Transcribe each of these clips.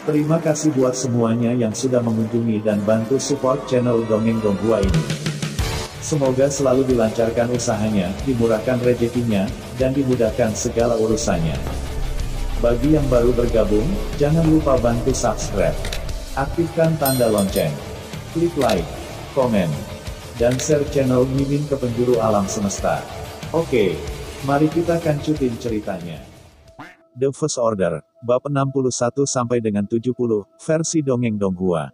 Terima kasih buat semuanya yang sudah mengunjungi dan bantu support channel Dongeng Donghua ini. Semoga selalu dilancarkan usahanya, dimurahkan rezekinya, dan dimudahkan segala urusannya. Bagi yang baru bergabung, jangan lupa bantu subscribe. Aktifkan tanda lonceng. Klik like, komen, dan share channel Mimin ke penjuru alam semesta. Oke, mari kita kancutin ceritanya. The First Order, bab 61 sampai dengan 70, versi Dongeng Donghua.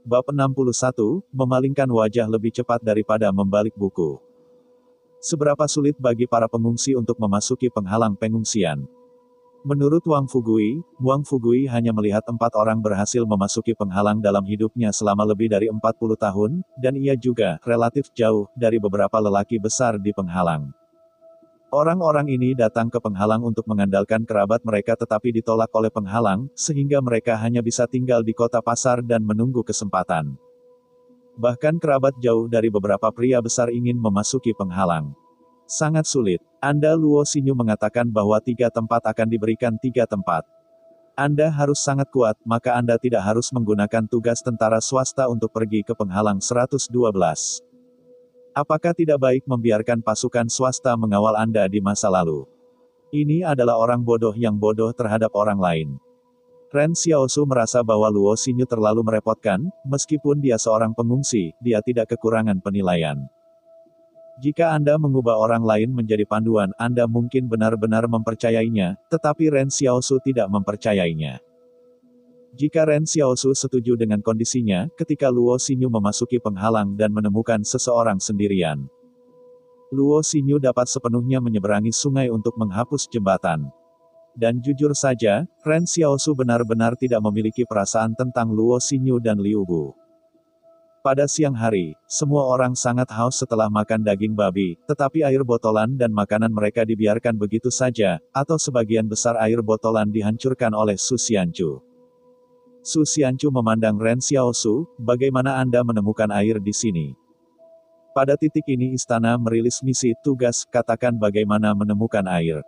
Bab 61, memalingkan wajah lebih cepat daripada membalik buku. Seberapa sulit bagi para pengungsi untuk memasuki penghalang pengungsian? Menurut Wang Fugui hanya melihat 4 orang berhasil memasuki penghalang dalam hidupnya selama lebih dari 40 tahun, dan ia juga relatif jauh dari beberapa lelaki besar di penghalang. Orang-orang ini datang ke penghalang untuk mengandalkan kerabat mereka tetapi ditolak oleh penghalang, sehingga mereka hanya bisa tinggal di kota pasar dan menunggu kesempatan. Bahkan kerabat jauh dari beberapa pria besar ingin memasuki penghalang. Sangat sulit. Anda Luo Xinyu mengatakan bahwa 3 tempat akan diberikan 3 tempat. Anda harus sangat kuat, maka Anda tidak harus menggunakan tugas tentara swasta untuk pergi ke penghalang 112. Apakah tidak baik membiarkan pasukan swasta mengawal Anda di masa lalu? Ini adalah orang bodoh yang bodoh terhadap orang lain. Ren Xiaosu merasa bahwa Luo Xinyu terlalu merepotkan, meskipun dia seorang pengungsi, dia tidak kekurangan penilaian. Jika Anda mengubah orang lain menjadi panduan, Anda mungkin benar-benar mempercayainya, tetapi Ren Xiaosu tidak mempercayainya. Jika Ren Xiaosu setuju dengan kondisinya, ketika Luo Xinyu memasuki penghalang dan menemukan seseorang sendirian, Luo Xinyu dapat sepenuhnya menyeberangi sungai untuk menghapus jembatan. Dan jujur saja, Ren Xiaosu benar-benar tidak memiliki perasaan tentang Luo Xinyu dan Liu Bu. Pada siang hari, semua orang sangat haus setelah makan daging babi, tetapi air botolan dan makanan mereka dibiarkan begitu saja, atau sebagian besar air botolan dihancurkan oleh Su Xianchu. Su Xianchu memandang Ren Xiaosu, bagaimana Anda menemukan air di sini? Pada titik ini istana merilis misi tugas, katakan bagaimana menemukan air.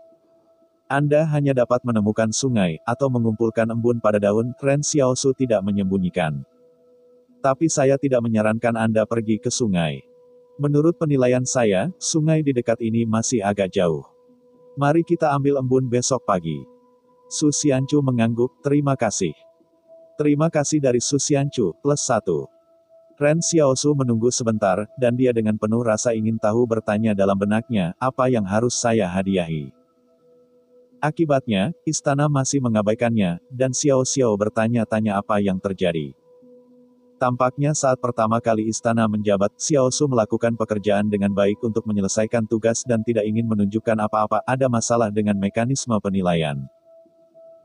Anda hanya dapat menemukan sungai, atau mengumpulkan embun pada daun, Ren Xiaosu tidak menyembunyikan. Tapi saya tidak menyarankan Anda pergi ke sungai. Menurut penilaian saya, sungai di dekat ini masih agak jauh. Mari kita ambil embun besok pagi. Su Xianchu mengangguk, terima kasih. Terima kasih dari Su Xianchu, +1. Ren Xiaosu menunggu sebentar, dan dia dengan penuh rasa ingin tahu bertanya dalam benaknya, apa yang harus saya hadiahi? Akibatnya, istana masih mengabaikannya, dan Xiao Xiao bertanya-tanya apa yang terjadi. Tampaknya saat pertama kali istana menjabat, Xiaosu melakukan pekerjaan dengan baik untuk menyelesaikan tugas dan tidak ingin menunjukkan apa-apa ada masalah dengan mekanisme penilaian.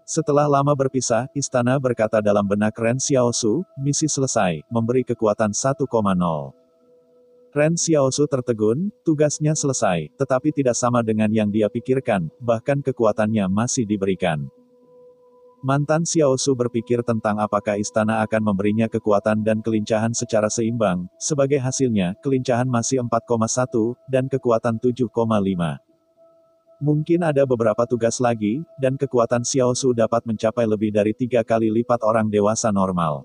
Setelah lama berpisah, istana berkata dalam benak Ren Xiaosu, misi selesai, memberi kekuatan 1,0. Ren Xiaosu tertegun, tugasnya selesai, tetapi tidak sama dengan yang dia pikirkan, bahkan kekuatannya masih diberikan. Mantan Xiaosu berpikir tentang apakah istana akan memberinya kekuatan dan kelincahan secara seimbang, sebagai hasilnya, kelincahan masih 4,1, dan kekuatan 7,5. Mungkin ada beberapa tugas lagi, dan kekuatan Xiaosu dapat mencapai lebih dari 3 kali lipat orang dewasa normal.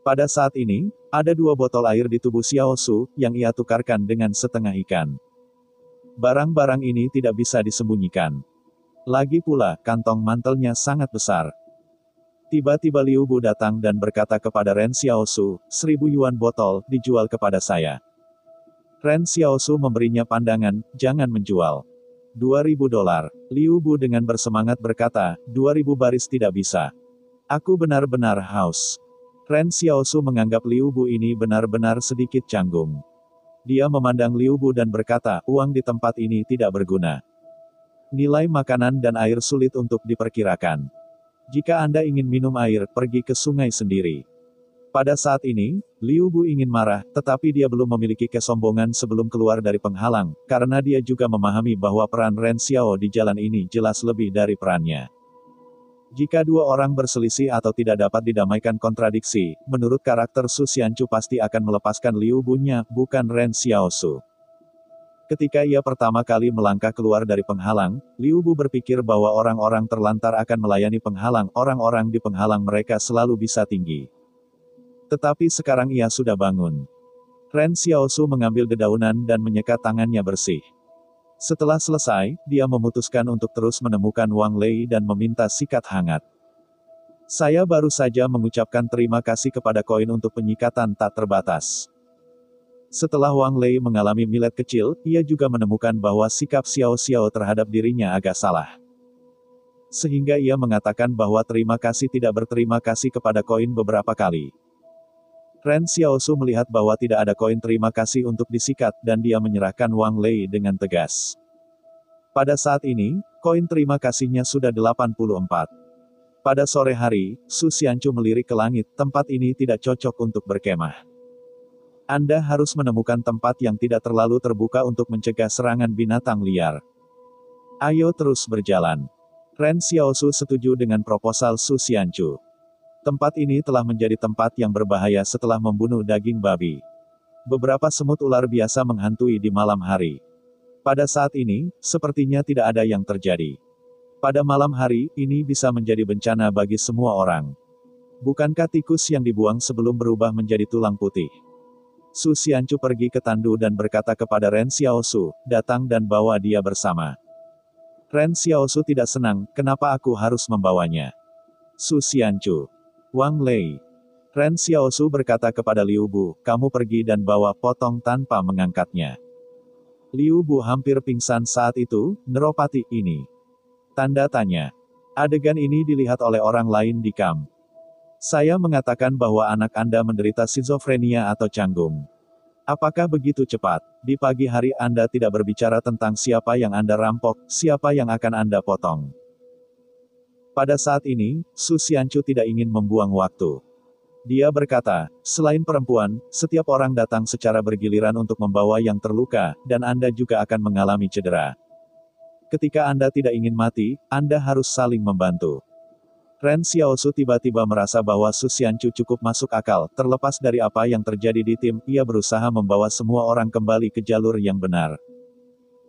Pada saat ini, ada 2 botol air di tubuh Xiaosu, yang ia tukarkan dengan setengah ikan. Barang-barang ini tidak bisa disembunyikan. Lagi pula, kantong mantelnya sangat besar. Tiba-tiba Liu Bu datang dan berkata kepada Ren Xiaosu, 1000 yuan botol, dijual kepada saya. Ren Xiaosu memberinya pandangan, jangan menjual. 2.000 dolar. Liu Bu dengan bersemangat berkata, 2.000 baris tidak bisa. Aku benar-benar haus. Ren Xiaosu menganggap Liu Bu ini benar-benar sedikit canggung. Dia memandang Liu Bu dan berkata, uang di tempat ini tidak berguna. Nilai makanan dan air sulit untuk diperkirakan. Jika Anda ingin minum air, pergi ke sungai sendiri. Pada saat ini, Liu Bu ingin marah, tetapi dia belum memiliki kesombongan sebelum keluar dari penghalang, karena dia juga memahami bahwa peran Ren Xiao di jalan ini jelas lebih dari perannya. Jika 2 orang berselisih atau tidak dapat didamaikan kontradiksi, menurut karakter Su Xianchu pasti akan melepaskan Liu Bu-nya, bukan Ren Xiaosu. Ketika ia pertama kali melangkah keluar dari penghalang, Liu Bu berpikir bahwa orang-orang terlantar akan melayani penghalang, orang-orang di penghalang mereka selalu bisa tinggi. Tetapi sekarang ia sudah bangun. Ren Xiaosu mengambil dedaunan dan menyekat tangannya bersih. Setelah selesai, dia memutuskan untuk terus menemukan Wang Lei dan meminta sikat hangat. Saya baru saja mengucapkan terima kasih kepada koin untuk penyikatan tak terbatas. Setelah Wang Lei mengalami milet kecil, ia juga menemukan bahwa sikap Xiao Xiao terhadap dirinya agak salah. Sehingga ia mengatakan bahwa terima kasih tidak berterima kasih kepada koin beberapa kali. Ren Xiaosu melihat bahwa tidak ada koin terima kasih untuk disikat dan dia menyerahkan Wang Lei dengan tegas. Pada saat ini, koin terima kasihnya sudah 84. Pada sore hari, Su Xianchu melirik ke langit, tempat ini tidak cocok untuk berkemah. Anda harus menemukan tempat yang tidak terlalu terbuka untuk mencegah serangan binatang liar. Ayo terus berjalan. Ren Xiaosu setuju dengan proposal Su Xianchu. Tempat ini telah menjadi tempat yang berbahaya setelah membunuh daging babi. Beberapa semut ular biasa menghantui di malam hari. Pada saat ini, sepertinya tidak ada yang terjadi. Pada malam hari, ini bisa menjadi bencana bagi semua orang. Bukankah tikus yang dibuang sebelum berubah menjadi tulang putih? Su Xianchu pergi ke tandu dan berkata kepada Ren Xiaosu, datang dan bawa dia bersama. Ren Xiaosu tidak senang, kenapa aku harus membawanya? Su Xianchu. Wang Lei. Ren Xiaosu berkata kepada Liu Bu, kamu pergi dan bawa potong tanpa mengangkatnya. Liu Bu hampir pingsan saat itu, Neropati ini. Tanda tanya. Adegan ini dilihat oleh orang lain di kamp. Saya mengatakan bahwa anak Anda menderita skizofrenia atau canggung. Apakah begitu cepat? Di pagi hari Anda tidak berbicara tentang siapa yang Anda rampok, siapa yang akan Anda potong. Pada saat ini, Su Xianchu tidak ingin membuang waktu. Dia berkata, selain perempuan, setiap orang datang secara bergiliran untuk membawa yang terluka, dan Anda juga akan mengalami cedera. Ketika Anda tidak ingin mati, Anda harus saling membantu. Ren Xiaosu tiba-tiba merasa bahwa Su Xianchu cukup masuk akal, terlepas dari apa yang terjadi di tim, ia berusaha membawa semua orang kembali ke jalur yang benar.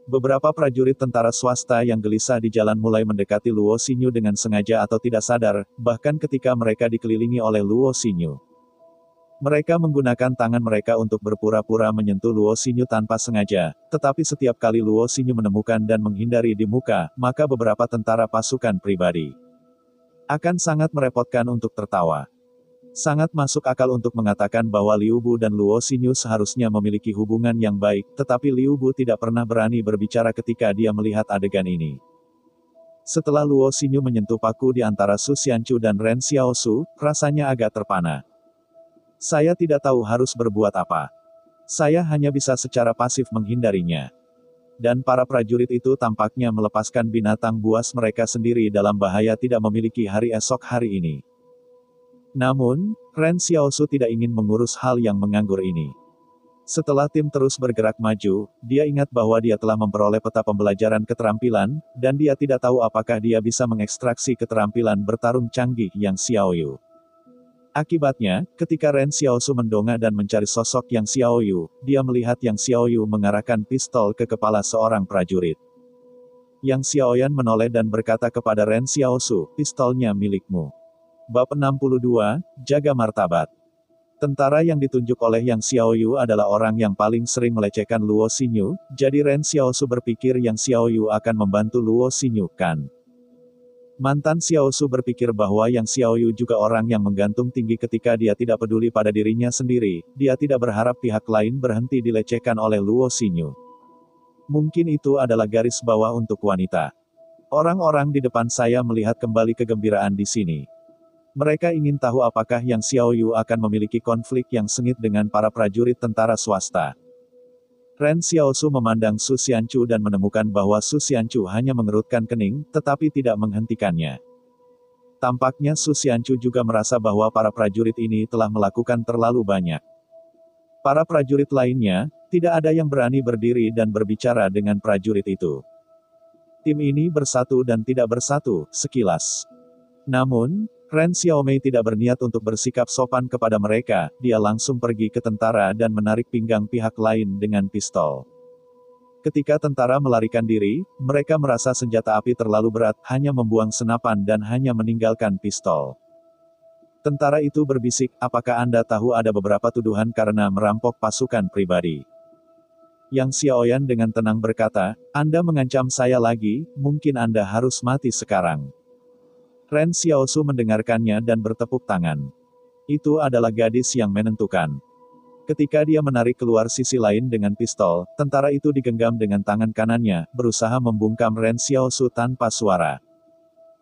Beberapa prajurit tentara swasta yang gelisah di jalan mulai mendekati Luo Xinyu dengan sengaja atau tidak sadar, bahkan ketika mereka dikelilingi oleh Luo Xinyu. Mereka menggunakan tangan mereka untuk berpura-pura menyentuh Luo Xinyu tanpa sengaja, tetapi setiap kali Luo Xinyu menemukan dan menghindari di muka, maka beberapa tentara pasukan pribadi akan sangat merepotkan untuk tertawa. Sangat masuk akal untuk mengatakan bahwa Liu Bu dan Luo Xinyu seharusnya memiliki hubungan yang baik, tetapi Liu Bu tidak pernah berani berbicara ketika dia melihat adegan ini. Setelah Luo Xinyu menyentuh paku di antara Su Xianchu dan Ren Xiaosu, rasanya agak terpana. Saya tidak tahu harus berbuat apa. Saya hanya bisa secara pasif menghindarinya. Dan para prajurit itu tampaknya melepaskan binatang buas mereka sendiri dalam bahaya tidak memiliki hari esok hari ini. Namun, Ren Xiaosu tidak ingin mengurus hal yang menganggur ini. Setelah tim terus bergerak maju, dia ingat bahwa dia telah memperoleh peta pembelajaran keterampilan, dan dia tidak tahu apakah dia bisa mengekstraksi keterampilan bertarung canggih yang Xiaoyu. Akibatnya, ketika Ren Xiaosu mendongak dan mencari sosok yang Xiaoyu, dia melihat yang Xiaoyu mengarahkan pistol ke kepala seorang prajurit. Yang Xiaoyan menoleh dan berkata kepada Ren Xiaosu, pistolnya milikmu. Bab 62, Jaga Martabat. Tentara yang ditunjuk oleh Yang Xiaoyu adalah orang yang paling sering melecehkan Luo Xinyu, jadi Ren Xiaosu berpikir Yang Xiaoyu akan membantu Luo Xinyu, kan? Mantan Xiaosu berpikir bahwa Yang Xiaoyu juga orang yang menggantung tinggi ketika dia tidak peduli pada dirinya sendiri, dia tidak berharap pihak lain berhenti dilecehkan oleh Luo Xinyu. Mungkin itu adalah garis bawah untuk wanita. Orang-orang di depan saya melihat kembali kegembiraan di sini. Mereka ingin tahu apakah Yang Xiaoyu akan memiliki konflik yang sengit dengan para prajurit tentara swasta. Ren Xiaosu memandang Su Xianchu dan menemukan bahwa Su Xianchu hanya mengerutkan kening, tetapi tidak menghentikannya. Tampaknya Su Xianchu juga merasa bahwa para prajurit ini telah melakukan terlalu banyak. Para prajurit lainnya, tidak ada yang berani berdiri dan berbicara dengan prajurit itu. Tim ini bersatu dan tidak bersatu, sekilas. Namun, Ren Xiaomei tidak berniat untuk bersikap sopan kepada mereka, dia langsung pergi ke tentara dan menarik pinggang pihak lain dengan pistol. Ketika tentara melarikan diri, mereka merasa senjata api terlalu berat, hanya membuang senapan dan hanya meninggalkan pistol. Tentara itu berbisik, apakah Anda tahu ada beberapa tuduhan karena merampok pasukan pribadi? Yang Xiaoyan dengan tenang berkata, Anda mengancam saya lagi, mungkin Anda harus mati sekarang. Ren Xiaosu mendengarkannya dan bertepuk tangan. Itu adalah gadis yang menentukan. Ketika dia menarik keluar sisi lain dengan pistol, tentara itu digenggam dengan tangan kanannya, berusaha membungkam Ren Xiaosu tanpa suara.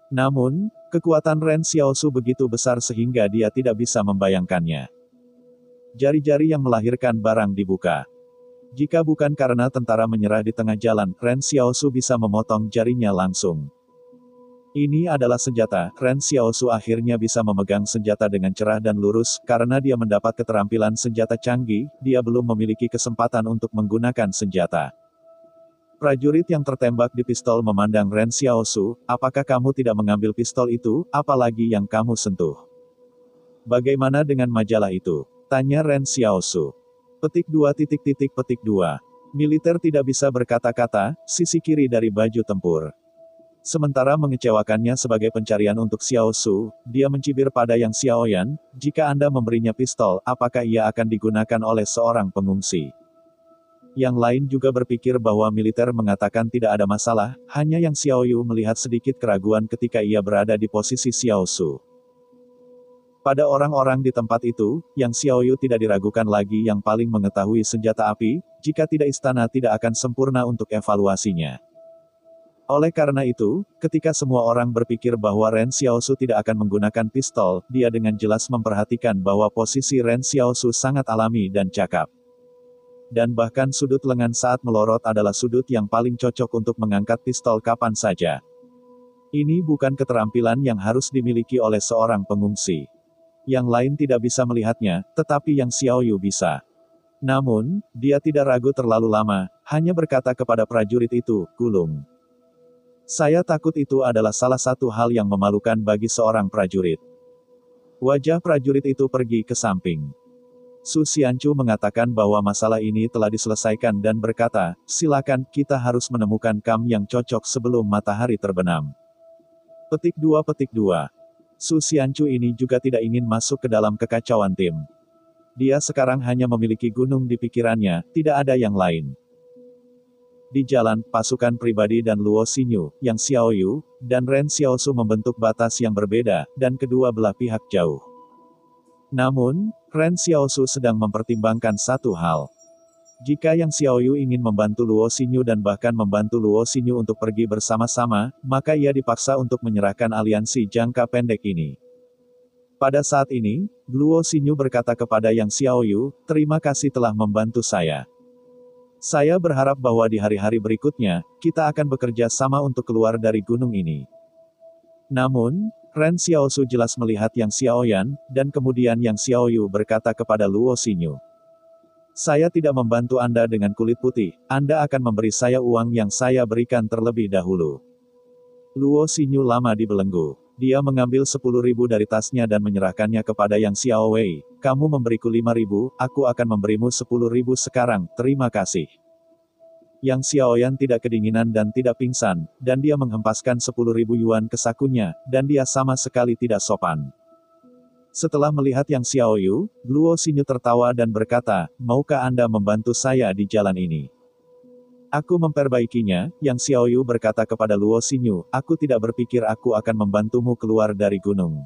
Namun, kekuatan Ren Xiaosu begitu besar sehingga dia tidak bisa membayangkannya. Jari-jari yang melahirkan barang dibuka. Jika bukan karena tentara menyerah di tengah jalan, Ren Xiaosu bisa memotong jarinya langsung. Ini adalah senjata. Ren Xiaosu akhirnya bisa memegang senjata dengan cerah dan lurus, karena dia mendapat keterampilan senjata canggih, dia belum memiliki kesempatan untuk menggunakan senjata. Prajurit yang tertembak di pistol memandang Ren Xiaosu, apakah kamu tidak mengambil pistol itu, apalagi yang kamu sentuh? Bagaimana dengan majalah itu? Tanya Ren Xiaosu. Petik 2. Militer tidak bisa berkata-kata, sisi kiri dari baju tempur. Sementara mengecewakannya sebagai pencarian untuk Xiaosu, dia mencibir pada Yang Xiaoyan, jika Anda memberinya pistol, apakah ia akan digunakan oleh seorang pengungsi? Yang lain juga berpikir bahwa militer mengatakan tidak ada masalah, hanya Yang Xiaoyu melihat sedikit keraguan ketika ia berada di posisi Xiaosu. Pada orang-orang di tempat itu, Yang Xiaoyu tidak diragukan lagi yang paling mengetahui senjata api, jika tidak istana tidak akan sempurna untuk evaluasinya. Oleh karena itu, ketika semua orang berpikir bahwa Ren Xiaosu tidak akan menggunakan pistol, dia dengan jelas memperhatikan bahwa posisi Ren Xiaosu sangat alami dan cakap. Dan bahkan sudut lengan saat melorot adalah sudut yang paling cocok untuk mengangkat pistol kapan saja. Ini bukan keterampilan yang harus dimiliki oleh seorang pengungsi. Yang lain tidak bisa melihatnya, tetapi Yang Xiaoyu bisa. Namun, dia tidak ragu terlalu lama, hanya berkata kepada prajurit itu, "Gulung." Saya takut itu adalah salah satu hal yang memalukan bagi seorang prajurit. Wajah prajurit itu pergi ke samping. Su Xianchu mengatakan bahwa masalah ini telah diselesaikan dan berkata, silakan, kita harus menemukan kam yang cocok sebelum matahari terbenam. Petik 2. Su Xianchu ini juga tidak ingin masuk ke dalam kekacauan tim. Dia sekarang hanya memiliki gunung di pikirannya, tidak ada yang lain. Di jalan, pasukan pribadi dan Luo Xinyu, Yang Xiaoyu, dan Ren Xiaosu membentuk batas yang berbeda, dan kedua belah pihak jauh. Namun, Ren Xiaosu sedang mempertimbangkan satu hal. Jika Yang Xiaoyu ingin membantu Luo Xinyu dan bahkan membantu Luo Xinyu untuk pergi bersama-sama, maka ia dipaksa untuk menyerahkan aliansi jangka pendek ini. Pada saat ini, Luo Xinyu berkata kepada Yang Xiaoyu, terima kasih telah membantu saya. Saya berharap bahwa di hari-hari berikutnya, kita akan bekerja sama untuk keluar dari gunung ini. Namun, Ren Xiaosu jelas melihat Yang Xiaoyan, dan kemudian Yang Xiaoyu berkata kepada Luo Xinyu. Saya tidak membantu Anda dengan kulit putih, Anda akan memberi saya uang yang saya berikan terlebih dahulu. Luo Xinyu lama dibelenggu. Dia mengambil 10.000 dari tasnya dan menyerahkannya kepada Yang Xiaowei. Kamu memberiku 5.000, aku akan memberimu 10.000 sekarang, terima kasih. Yang Xiaoyan tidak kedinginan dan tidak pingsan, dan dia menghempaskan 10.000 yuan ke sakunya, dan dia sama sekali tidak sopan. Setelah melihat Yang Xiaoyu, Luo Xinyu tertawa dan berkata, maukah Anda membantu saya di jalan ini? Aku memperbaikinya, Yang Xiaoyu berkata kepada Luo Xinyu, aku tidak berpikir aku akan membantumu keluar dari gunung.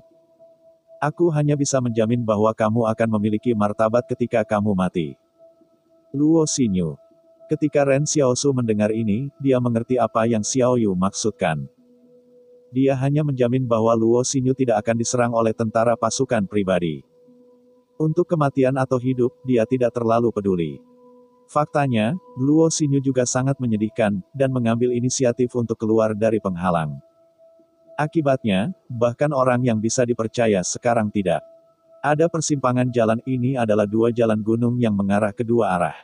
Aku hanya bisa menjamin bahwa kamu akan memiliki martabat ketika kamu mati. Luo Xinyu. Ketika Ren Xiaosu mendengar ini, dia mengerti apa yang Xiaoyu maksudkan. Dia hanya menjamin bahwa Luo Xinyu tidak akan diserang oleh tentara pasukan pribadi. Untuk kematian atau hidup, dia tidak terlalu peduli. Faktanya, Luo Xinyu juga sangat menyedihkan, dan mengambil inisiatif untuk keluar dari penghalang. Akibatnya, bahkan orang yang bisa dipercaya sekarang tidak. Ada persimpangan jalan ini adalah dua jalan gunung yang mengarah kedua arah.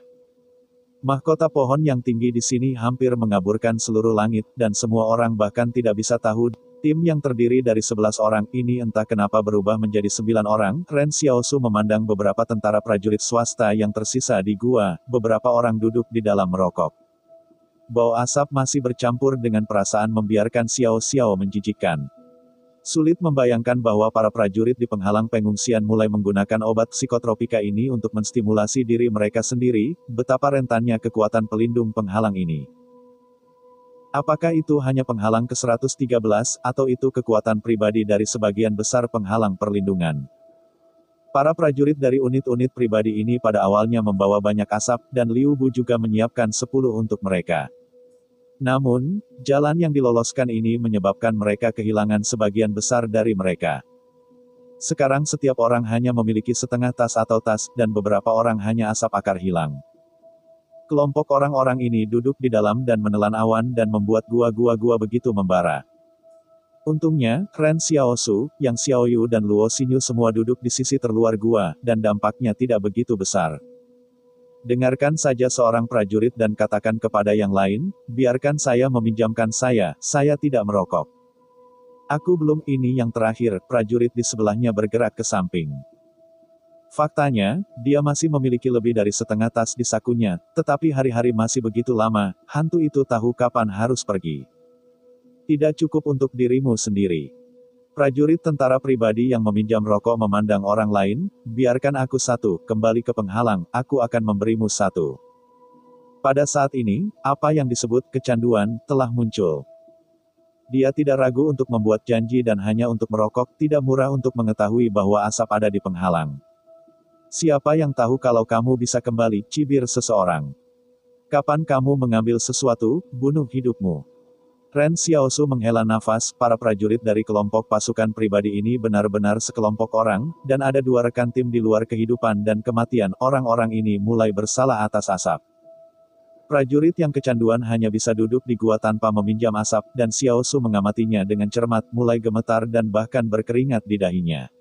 Mahkota pohon yang tinggi di sini hampir mengaburkan seluruh langit, dan semua orang bahkan tidak bisa tahu. Tim yang terdiri dari 11 orang ini entah kenapa berubah menjadi 9 orang. Ren Xiaosu memandang beberapa tentara prajurit swasta yang tersisa di gua, beberapa orang duduk di dalam merokok. Bau asap masih bercampur dengan perasaan membiarkan Xiao Xiao menjijikkan. Sulit membayangkan bahwa para prajurit di penghalang pengungsian mulai menggunakan obat psikotropika ini untuk menstimulasi diri mereka sendiri, betapa rentannya kekuatan pelindung penghalang ini. Apakah itu hanya penghalang ke-113, atau itu kekuatan pribadi dari sebagian besar penghalang perlindungan? Para prajurit dari unit-unit pribadi ini pada awalnya membawa banyak asap, dan Liu Bu juga menyiapkan 10 untuk mereka. Namun, jalan yang diloloskan ini menyebabkan mereka kehilangan sebagian besar dari mereka. Sekarang setiap orang hanya memiliki setengah tas atau tas, dan beberapa orang hanya asap akar hilang. Kelompok orang-orang ini duduk di dalam dan menelan awan dan membuat gua-gua begitu membara. Untungnya, Ren Xiaosu, Yang Xiaoyu dan Luo Xinyu semua duduk di sisi terluar gua, dan dampaknya tidak begitu besar. Dengarkan saja seorang prajurit dan katakan kepada yang lain, biarkan saya meminjamkan saya tidak merokok. Aku belum, ini yang terakhir, prajurit di sebelahnya bergerak ke samping. Faktanya, dia masih memiliki lebih dari setengah tas di sakunya, tetapi hari-hari masih begitu lama, hantu itu tahu kapan harus pergi. Tidak cukup untuk dirimu sendiri. Prajurit tentara pribadi yang meminjam rokok memandang orang lain, biarkan aku satu, kembali ke penghalang, aku akan memberimu satu. Pada saat ini, apa yang disebut kecanduan, telah muncul. Dia tidak ragu untuk membuat janji dan hanya untuk merokok, tidak murah untuk mengetahui bahwa asap ada di penghalang. Siapa yang tahu kalau kamu bisa kembali, cibir seseorang. Kapan kamu mengambil sesuatu, bunuh hidupmu. Ren Xiaosu menghela nafas, para prajurit dari kelompok pasukan pribadi ini benar-benar sekelompok orang, dan ada 2 rekan tim di luar kehidupan dan kematian, orang-orang ini mulai bersalah atas asap. Prajurit yang kecanduan hanya bisa duduk di gua tanpa meminjam asap, dan Xiaosu mengamatinya dengan cermat, mulai gemetar dan bahkan berkeringat di dahinya.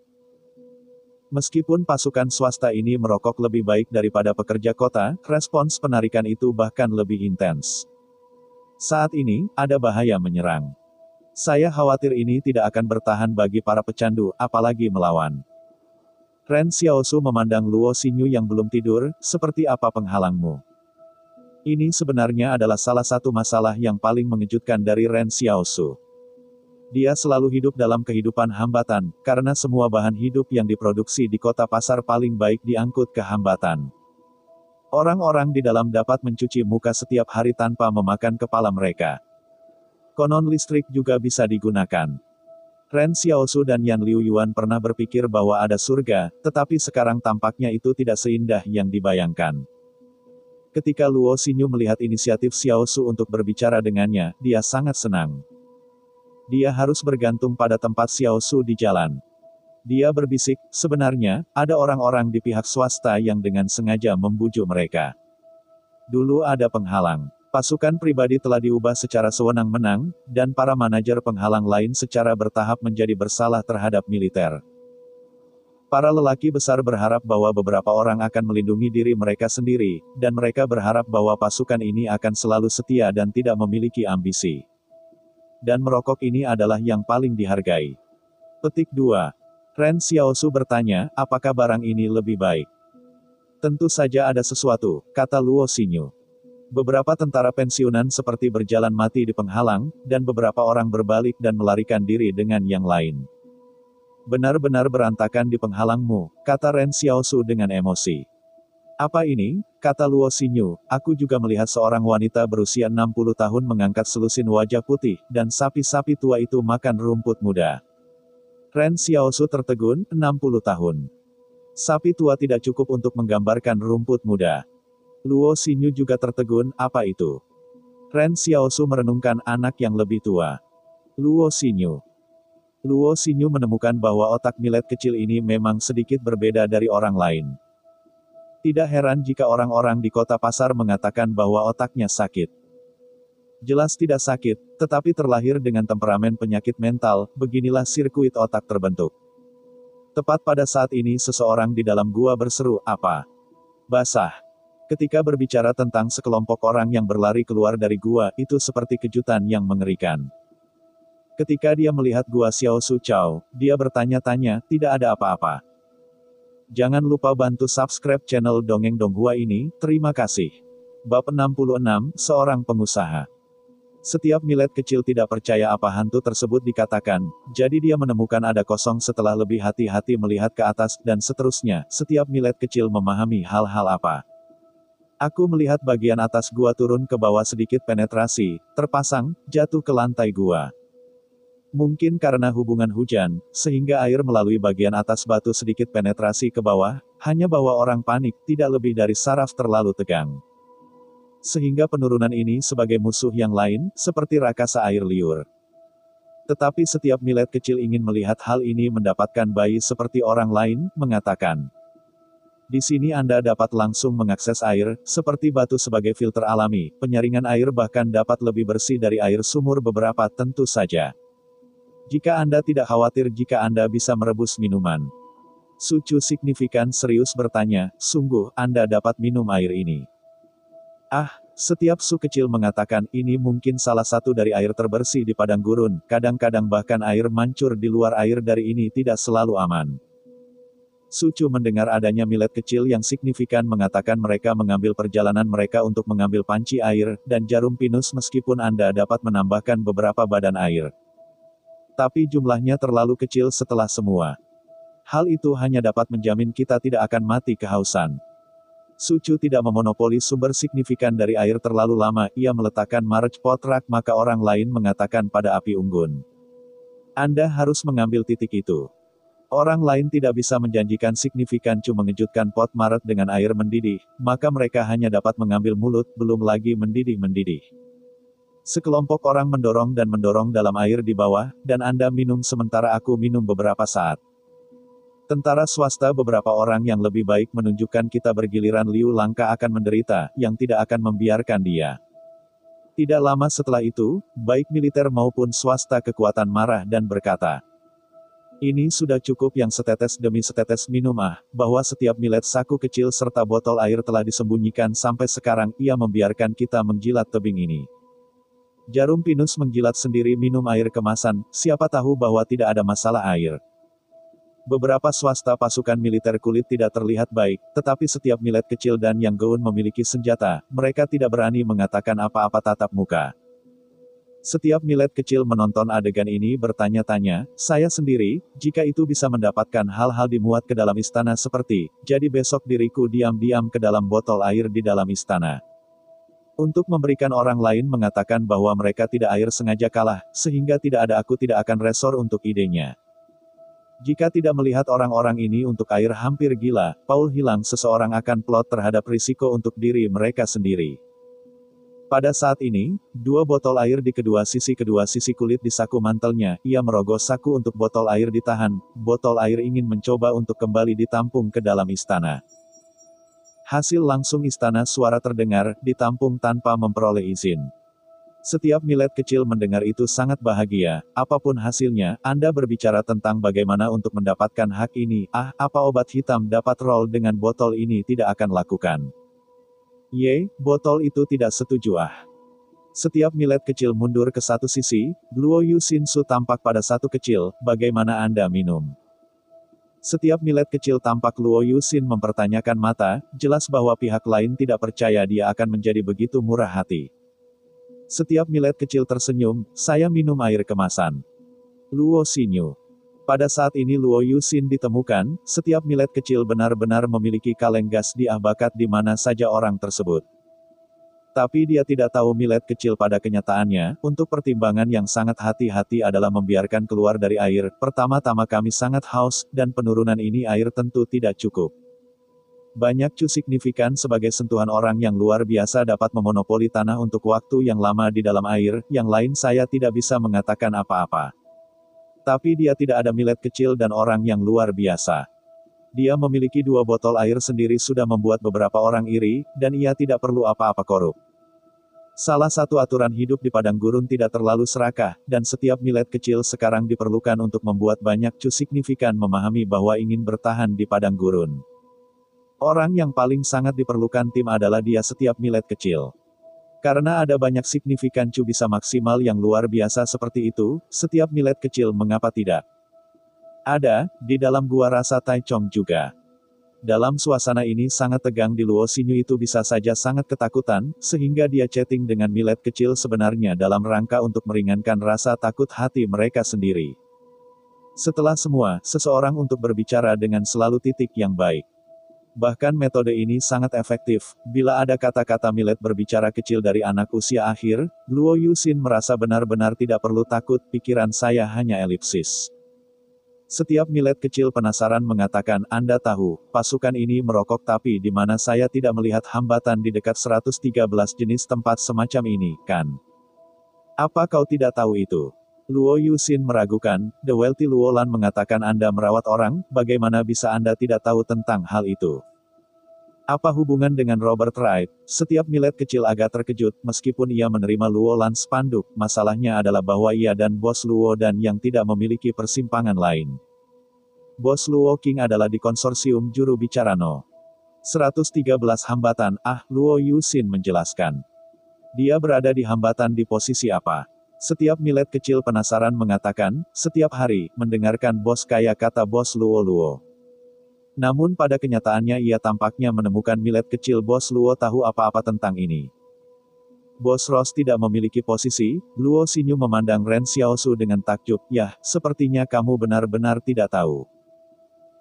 Meskipun pasukan swasta ini merokok lebih baik daripada pekerja kota, respons penarikan itu bahkan lebih intens. Saat ini, ada bahaya menyerang. Saya khawatir ini tidak akan bertahan bagi para pecandu, apalagi melawan. Ren Xiaosu memandang Luo Xinyu yang belum tidur, seperti apa penghalangmu? Ini sebenarnya adalah salah satu masalah yang paling mengejutkan dari Ren Xiaosu. Dia selalu hidup dalam kehidupan hambatan, karena semua bahan hidup yang diproduksi di kota pasar paling baik diangkut ke hambatan. Orang-orang di dalam dapat mencuci muka setiap hari tanpa memakan kepala mereka. Konon listrik juga bisa digunakan. Ren Xiaosu dan Yan Liu Yuan pernah berpikir bahwa ada surga, tetapi sekarang tampaknya itu tidak seindah yang dibayangkan. Ketika Luo Xinyu melihat inisiatif Xiaosu untuk berbicara dengannya, dia sangat senang. Dia harus bergantung pada tempat Xiaosu di jalan. Dia berbisik, sebenarnya, ada orang-orang di pihak swasta yang dengan sengaja membujuk mereka. Dulu ada penghalang. Pasukan pribadi telah diubah secara sewenang-wenang, dan para manajer penghalang lain secara bertahap menjadi bersalah terhadap militer. Para lelaki besar berharap bahwa beberapa orang akan melindungi diri mereka sendiri, dan mereka berharap bahwa pasukan ini akan selalu setia dan tidak memiliki ambisi. Dan merokok ini adalah yang paling dihargai. Petik 2. Ren Xiaosu bertanya, apakah barang ini lebih baik? Tentu saja ada sesuatu, kata Luo Xinyu. Beberapa tentara pensiunan seperti berjalan mati di penghalang, dan beberapa orang berbalik dan melarikan diri dengan yang lain. Benar-benar berantakan di penghalangmu, kata Ren Xiaosu dengan emosi. Apa ini? Kata Luo Xinyu, aku juga melihat seorang wanita berusia 60 tahun mengangkat selusin wajah putih, dan sapi-sapi tua itu makan rumput muda. Ren Xiaosu tertegun, 60 tahun. Sapi tua tidak cukup untuk menggambarkan rumput muda. Luo Xinyu juga tertegun, apa itu? Ren Xiaosu merenungkan anak yang lebih tua. Luo Xinyu. Luo Xinyu menemukan bahwa otak millet kecil ini memang sedikit berbeda dari orang lain. Tidak heran jika orang-orang di kota pasar mengatakan bahwa otaknya sakit. Jelas tidak sakit, tetapi terlahir dengan temperamen penyakit mental, beginilah sirkuit otak terbentuk. Tepat pada saat ini seseorang di dalam gua berseru, apa? Basah. Ketika berbicara tentang sekelompok orang yang berlari keluar dari gua, itu seperti kejutan yang mengerikan. Ketika dia melihat gua Xiao Su Chao, dia bertanya-tanya, tidak ada apa-apa. Jangan lupa bantu subscribe channel Dongeng Donghua ini, terima kasih. Bab 66, Seorang Pengusaha. Setiap millet kecil tidak percaya apa hantu tersebut dikatakan, jadi dia menemukan ada kosong setelah lebih hati-hati melihat ke atas, dan seterusnya, setiap millet kecil memahami hal-hal apa. Aku melihat bagian atas gua turun ke bawah sedikit penetrasi, terpasang, jatuh ke lantai gua. Mungkin karena hubungan hujan, sehingga air melalui bagian atas batu sedikit penetrasi ke bawah, hanya bahwa orang panik, tidak lebih dari saraf terlalu tegang. Sehingga penurunan ini sebagai musuh yang lain, seperti rakasa air liur. Tetapi setiap millet kecil ingin melihat hal ini mendapatkan bayi seperti orang lain, mengatakan. Di sini Anda dapat langsung mengakses air, seperti batu sebagai filter alami, penyaringan air bahkan dapat lebih bersih dari air sumur beberapa tentu saja. Jika Anda tidak khawatir jika Anda bisa merebus minuman. Sucu signifikan serius bertanya, sungguh, Anda dapat minum air ini. Setiap su kecil mengatakan ini mungkin salah satu dari air terbersih di padang gurun, kadang-kadang bahkan air mancur di luar air dari ini tidak selalu aman. Sucu mendengar adanya millet kecil yang signifikan mengatakan mereka mengambil perjalanan mereka untuk mengambil panci air, dan jarum pinus meskipun Anda dapat menambahkan beberapa badan air. Tapi jumlahnya terlalu kecil setelah semua. Hal itu hanya dapat menjamin kita tidak akan mati kehausan. Sucu tidak memonopoli sumber signifikan dari air terlalu lama, ia meletakkan march potrak maka orang lain mengatakan pada api unggun. Anda harus mengambil titik itu. Orang lain tidak bisa menjanjikan signifikan cuma mengejutkan pot maret dengan air mendidih, maka mereka hanya dapat mengambil mulut, belum lagi mendidih-mendidih. Sekelompok orang mendorong dan mendorong dalam air di bawah, dan Anda minum sementara aku minum beberapa saat. Tentara swasta beberapa orang yang lebih baik menunjukkan kita bergiliran Liu Langka akan menderita, yang tidak akan membiarkan dia. Tidak lama setelah itu, baik militer maupun swasta kekuatan marah dan berkata, ini sudah cukup yang setetes demi setetes minum bahwa setiap millet saku kecil serta botol air telah disembunyikan sampai sekarang ia membiarkan kita menjilat tebing ini. Jarum pinus menjilat sendiri minum air kemasan, siapa tahu bahwa tidak ada masalah air. Beberapa swasta pasukan militer kulit tidak terlihat baik, tetapi setiap millet kecil dan yang gaun memiliki senjata, mereka tidak berani mengatakan apa-apa tatap muka. Setiap millet kecil menonton adegan ini bertanya-tanya, saya sendiri, jika itu bisa mendapatkan hal-hal dimuat ke dalam istana seperti, jadi besok diriku diam-diam ke dalam botol air di dalam istana. Untuk memberikan orang lain mengatakan bahwa mereka tidak air sengaja kalah, sehingga tidak ada aku tidak akan resor untuk idenya. Jika tidak melihat orang-orang ini untuk air hampir gila, Paul hilang seseorang akan plot terhadap risiko untuk diri mereka sendiri. Pada saat ini, dua botol air di kedua sisi kulit di saku mantelnya, ia merogoh saku untuk botol air ditahan, botol air ingin mencoba untuk kembali ditampung ke dalam istana. Hasil langsung istana suara terdengar, ditampung tanpa memperoleh izin. Setiap millet kecil mendengar itu sangat bahagia, apapun hasilnya, Anda berbicara tentang bagaimana untuk mendapatkan hak ini, apa obat hitam dapat roll dengan botol ini tidak akan lakukan. Botol itu tidak setuju Setiap millet kecil mundur ke satu sisi, Luo Yusinsu tampak pada satu kecil, bagaimana Anda minum? Setiap millet kecil tampak Luo Yusin mempertanyakan mata, jelas bahwa pihak lain tidak percaya dia akan menjadi begitu murah hati. Setiap millet kecil tersenyum, saya minum air kemasan. Luo Xinyu. Pada saat ini Luo Yusin ditemukan, setiap millet kecil benar-benar memiliki kaleng gas di bakat di mana saja orang tersebut. Tapi dia tidak tahu millet kecil pada kenyataannya, untuk pertimbangan yang sangat hati-hati adalah membiarkan keluar dari air, pertama-tama kami sangat haus, dan penurunan ini air tentu tidak cukup. Banyak cu signifikan sebagai sentuhan orang yang luar biasa dapat memonopoli tanah untuk waktu yang lama di dalam air, yang lain saya tidak bisa mengatakan apa-apa. Tapi dia tidak ada millet kecil dan orang yang luar biasa. Dia memiliki dua botol air sendiri sudah membuat beberapa orang iri, dan ia tidak perlu apa-apa korup. Salah satu aturan hidup di padang gurun tidak terlalu serakah, dan setiap millet kecil sekarang diperlukan untuk membuat banyak cu signifikan memahami bahwa ingin bertahan di padang gurun. Orang yang paling sangat diperlukan tim adalah dia setiap millet kecil. Karena ada banyak signifikan cu bisa maksimal yang luar biasa seperti itu, setiap millet kecil mengapa tidak? Ada, di dalam gua rasa Taichung juga. Dalam suasana ini sangat tegang di Luo Xinyu itu bisa saja sangat ketakutan, sehingga dia chatting dengan Millet kecil sebenarnya dalam rangka untuk meringankan rasa takut hati mereka sendiri. Setelah semua, seseorang untuk berbicara dengan selalu titik yang baik. Bahkan metode ini sangat efektif, bila ada kata-kata Millet berbicara kecil dari anak usia akhir, Luo Yuxin merasa benar-benar tidak perlu takut, pikiran saya hanya elipsis. Setiap Millet kecil penasaran mengatakan, Anda tahu, pasukan ini merokok tapi di mana saya tidak melihat hambatan di dekat 113 jenis tempat semacam ini, kan? Apa kau tidak tahu itu? Luo Yuxin meragukan, The Wealthy Luolan mengatakan Anda merawat orang, bagaimana bisa Anda tidak tahu tentang hal itu? Apa hubungan dengan Robert Wright? Setiap Millet kecil agak terkejut, meskipun ia menerima Luolan spanduk, masalahnya adalah bahwa ia dan Bos Luo dan yang tidak memiliki persimpangan lain. Bos Luo King adalah di konsorsium juru bicara No. 113 hambatan, Luo Yuxin menjelaskan. Dia berada di hambatan di posisi apa? Setiap Millet kecil penasaran mengatakan, setiap hari, mendengarkan bos kaya kata Bos Luo. Namun pada kenyataannya ia tampaknya menemukan Millet kecil Bos Luo tahu apa-apa tentang ini. Bos Ross tidak memiliki posisi, Luo Xinyu memandang Ren Xiaosu dengan takjub, yah, sepertinya kamu benar-benar tidak tahu.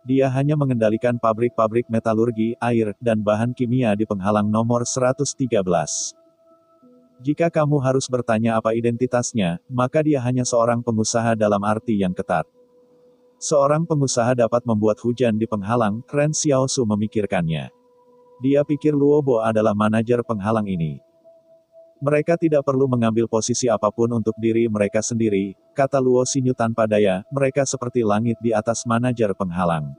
Dia hanya mengendalikan pabrik-pabrik metalurgi, air, dan bahan kimia di penghalang nomor 113. Jika kamu harus bertanya apa identitasnya, maka dia hanya seorang pengusaha dalam arti yang ketat. Seorang pengusaha dapat membuat hujan di penghalang, Ren Xiaosu memikirkannya. Dia pikir Luo Bo adalah manajer penghalang ini. Mereka tidak perlu mengambil posisi apapun untuk diri mereka sendiri, kata Luo Xinyu tanpa daya, mereka seperti langit di atas manajer penghalang.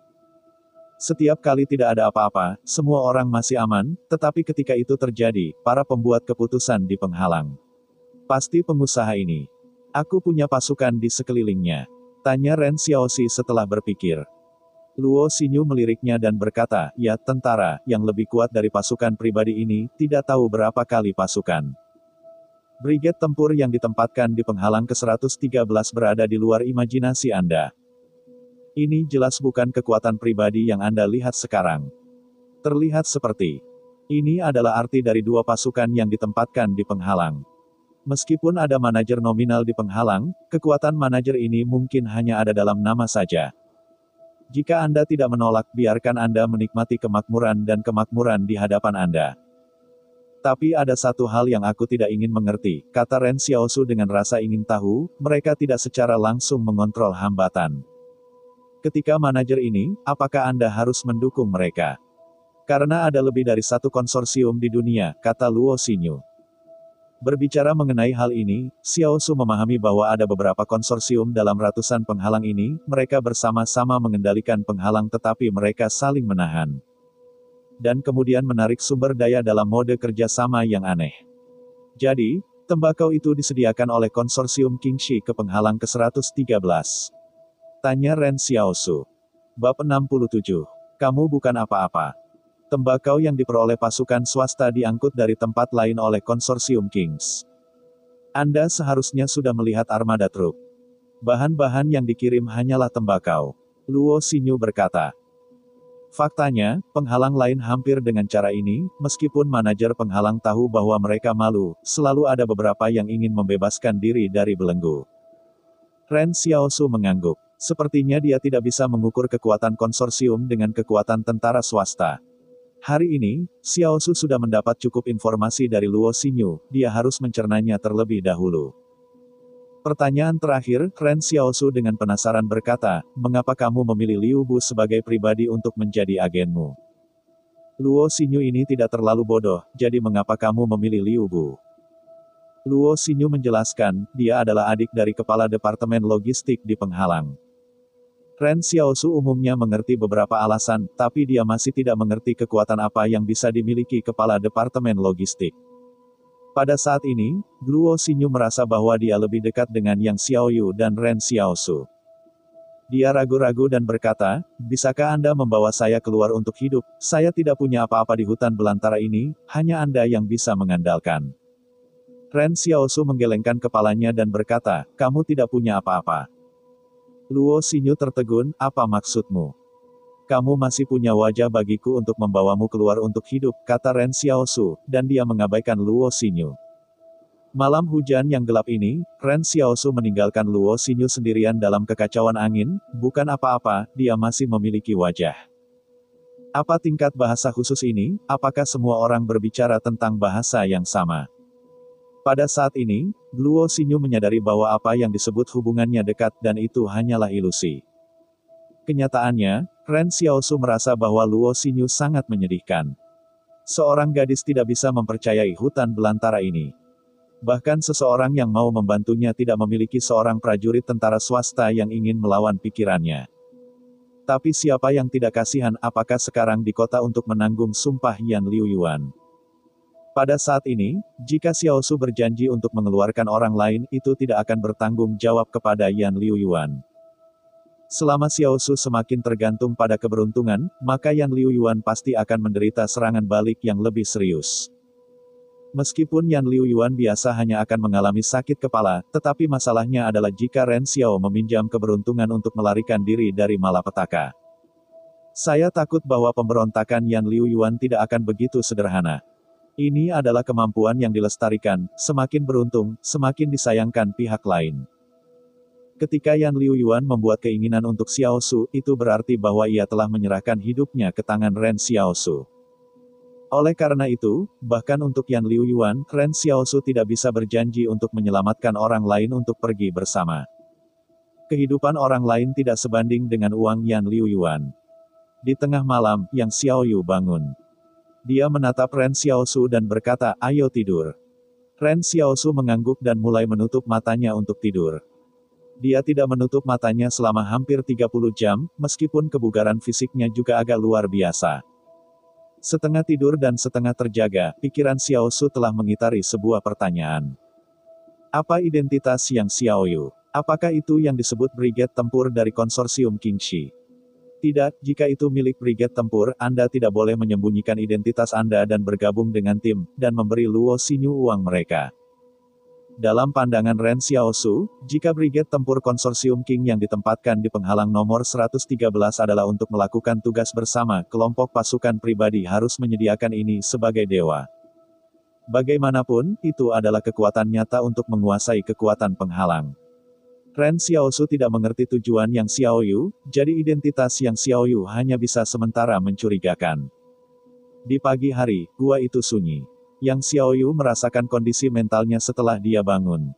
Setiap kali tidak ada apa-apa, semua orang masih aman, tetapi ketika itu terjadi, para pembuat keputusan di penghalang. Pasti pengusaha ini. Aku punya pasukan di sekelilingnya. Tanya Ren Xiaoxi setelah berpikir. Luo Xinyu meliriknya dan berkata, ya, tentara, yang lebih kuat dari pasukan pribadi ini, tidak tahu berapa kali pasukan. Brigade tempur yang ditempatkan di penghalang ke-113 berada di luar imajinasi Anda. Ini jelas bukan kekuatan pribadi yang Anda lihat sekarang. Terlihat seperti. Ini adalah arti dari dua pasukan yang ditempatkan di penghalang. Meskipun ada manajer nominal di penghalang, kekuatan manajer ini mungkin hanya ada dalam nama saja. Jika Anda tidak menolak, biarkan Anda menikmati kemakmuran dan kemakmuran di hadapan Anda. Tapi ada satu hal yang aku tidak ingin mengerti, kata Ren Xiaosu dengan rasa ingin tahu, mereka tidak secara langsung mengontrol hambatan. Ketika manajer ini, apakah Anda harus mendukung mereka? Karena ada lebih dari satu konsorsium di dunia, kata Luo Xinyu. Berbicara mengenai hal ini, Xiaosu memahami bahwa ada beberapa konsorsium dalam ratusan penghalang ini, mereka bersama-sama mengendalikan penghalang tetapi mereka saling menahan. Dan kemudian menarik sumber daya dalam mode kerjasama yang aneh. Jadi, tembakau itu disediakan oleh konsorsium Qingxi ke penghalang ke-113. Tanya Ren Xiaosu. Bab 67. Kamu bukan apa-apa. Tembakau yang diperoleh pasukan swasta diangkut dari tempat lain oleh konsorsium Kings. Anda seharusnya sudah melihat armada truk. Bahan-bahan yang dikirim hanyalah tembakau. Luo Xinyu berkata. Faktanya, penghalang lain hampir dengan cara ini, meskipun manajer penghalang tahu bahwa mereka malu, selalu ada beberapa yang ingin membebaskan diri dari belenggu. Ren Xiaosu mengangguk. Sepertinya dia tidak bisa mengukur kekuatan konsorsium dengan kekuatan tentara swasta. Hari ini, Xiaosu sudah mendapat cukup informasi dari Luo Xinyu, dia harus mencernanya terlebih dahulu. Pertanyaan terakhir, Ren Xiaosu dengan penasaran berkata, mengapa kamu memilih Liu Bu sebagai pribadi untuk menjadi agenmu? Luo Xinyu ini tidak terlalu bodoh, jadi mengapa kamu memilih Liu Bu? Luo Xinyu menjelaskan, dia adalah adik dari kepala departemen logistik di penghalang. Ren Xiaosu umumnya mengerti beberapa alasan, tapi dia masih tidak mengerti kekuatan apa yang bisa dimiliki kepala departemen logistik. Pada saat ini, Luo Xinyu merasa bahwa dia lebih dekat dengan Yang Xiaoyu dan Ren Xiaosu. Dia ragu-ragu dan berkata, bisakah Anda membawa saya keluar untuk hidup? Saya tidak punya apa-apa di hutan belantara ini, hanya Anda yang bisa mengandalkan. Ren Xiaosu menggelengkan kepalanya dan berkata, kamu tidak punya apa-apa. Luo Xinyu tertegun, apa maksudmu? Kamu masih punya wajah bagiku untuk membawamu keluar untuk hidup, kata Ren Xiaosu, dan dia mengabaikan Luo Xinyu. Malam hujan yang gelap ini, Ren Xiaosu meninggalkan Luo Xinyu sendirian dalam kekacauan angin, bukan apa-apa, dia masih memiliki wajah. Apa tingkat bahasa khusus ini? Apakah semua orang berbicara tentang bahasa yang sama? Pada saat ini, Luo Xinyu menyadari bahwa apa yang disebut hubungannya dekat dan itu hanyalah ilusi. Kenyataannya, Ren Xiaosu merasa bahwa Luo Xinyu sangat menyedihkan. Seorang gadis tidak bisa mempercayai hutan belantara ini. Bahkan seseorang yang mau membantunya tidak memiliki seorang prajurit tentara swasta yang ingin melawan pikirannya. Tapi siapa yang tidak kasihan apakah sekarang di kota untuk menanggung sumpah Yan Liuyuan? Pada saat ini, jika Xiaosu berjanji untuk mengeluarkan orang lain itu tidak akan bertanggung jawab kepada Yan Liuyuan. Selama Xiaosu semakin tergantung pada keberuntungan, maka Yan Liuyuan pasti akan menderita serangan balik yang lebih serius. Meskipun Yan Liuyuan biasa hanya akan mengalami sakit kepala, tetapi masalahnya adalah jika Ren Xiao meminjam keberuntungan untuk melarikan diri dari malapetaka. Saya takut bahwa pemberontakan Yan Liuyuan tidak akan begitu sederhana. Ini adalah kemampuan yang dilestarikan, semakin beruntung, semakin disayangkan pihak lain. Ketika Yan Liuyuan membuat keinginan untuk Xiaosu, itu berarti bahwa ia telah menyerahkan hidupnya ke tangan Ren Xiaosu. Oleh karena itu, bahkan untuk Yan Liuyuan, Ren Xiaosu tidak bisa berjanji untuk menyelamatkan orang lain untuk pergi bersama. Kehidupan orang lain tidak sebanding dengan uang Yan Liuyuan. Di tengah malam, Yang Xiaoyu bangun. Dia menatap Ren Xiaosu dan berkata, "Ayo tidur." Ren Xiaosu mengangguk dan mulai menutup matanya untuk tidur. Dia tidak menutup matanya selama hampir 30 jam, meskipun kebugaran fisiknya juga agak luar biasa. Setengah tidur dan setengah terjaga, pikiran Xiaosu telah mengitari sebuah pertanyaan. Apa identitas Yang Xiaoyu? Apakah itu yang disebut Brigade Tempur dari konsorsium Qingxi? Tidak, jika itu milik Brigade Tempur, Anda tidak boleh menyembunyikan identitas Anda dan bergabung dengan tim, dan memberi Luo Xinyu uang mereka. Dalam pandangan Ren Xiaosu, jika Brigade Tempur Konsorsium Qing yang ditempatkan di penghalang nomor 113 adalah untuk melakukan tugas bersama, kelompok pasukan pribadi harus menyediakan ini sebagai dewa. Bagaimanapun, itu adalah kekuatan nyata untuk menguasai kekuatan penghalang. Ren Xiaosu tidak mengerti tujuan Yang Xiaoyu, jadi identitas Yang Xiaoyu hanya bisa sementara mencurigakan. Di pagi hari, gua itu sunyi. Yang Xiaoyu merasakan kondisi mentalnya setelah dia bangun.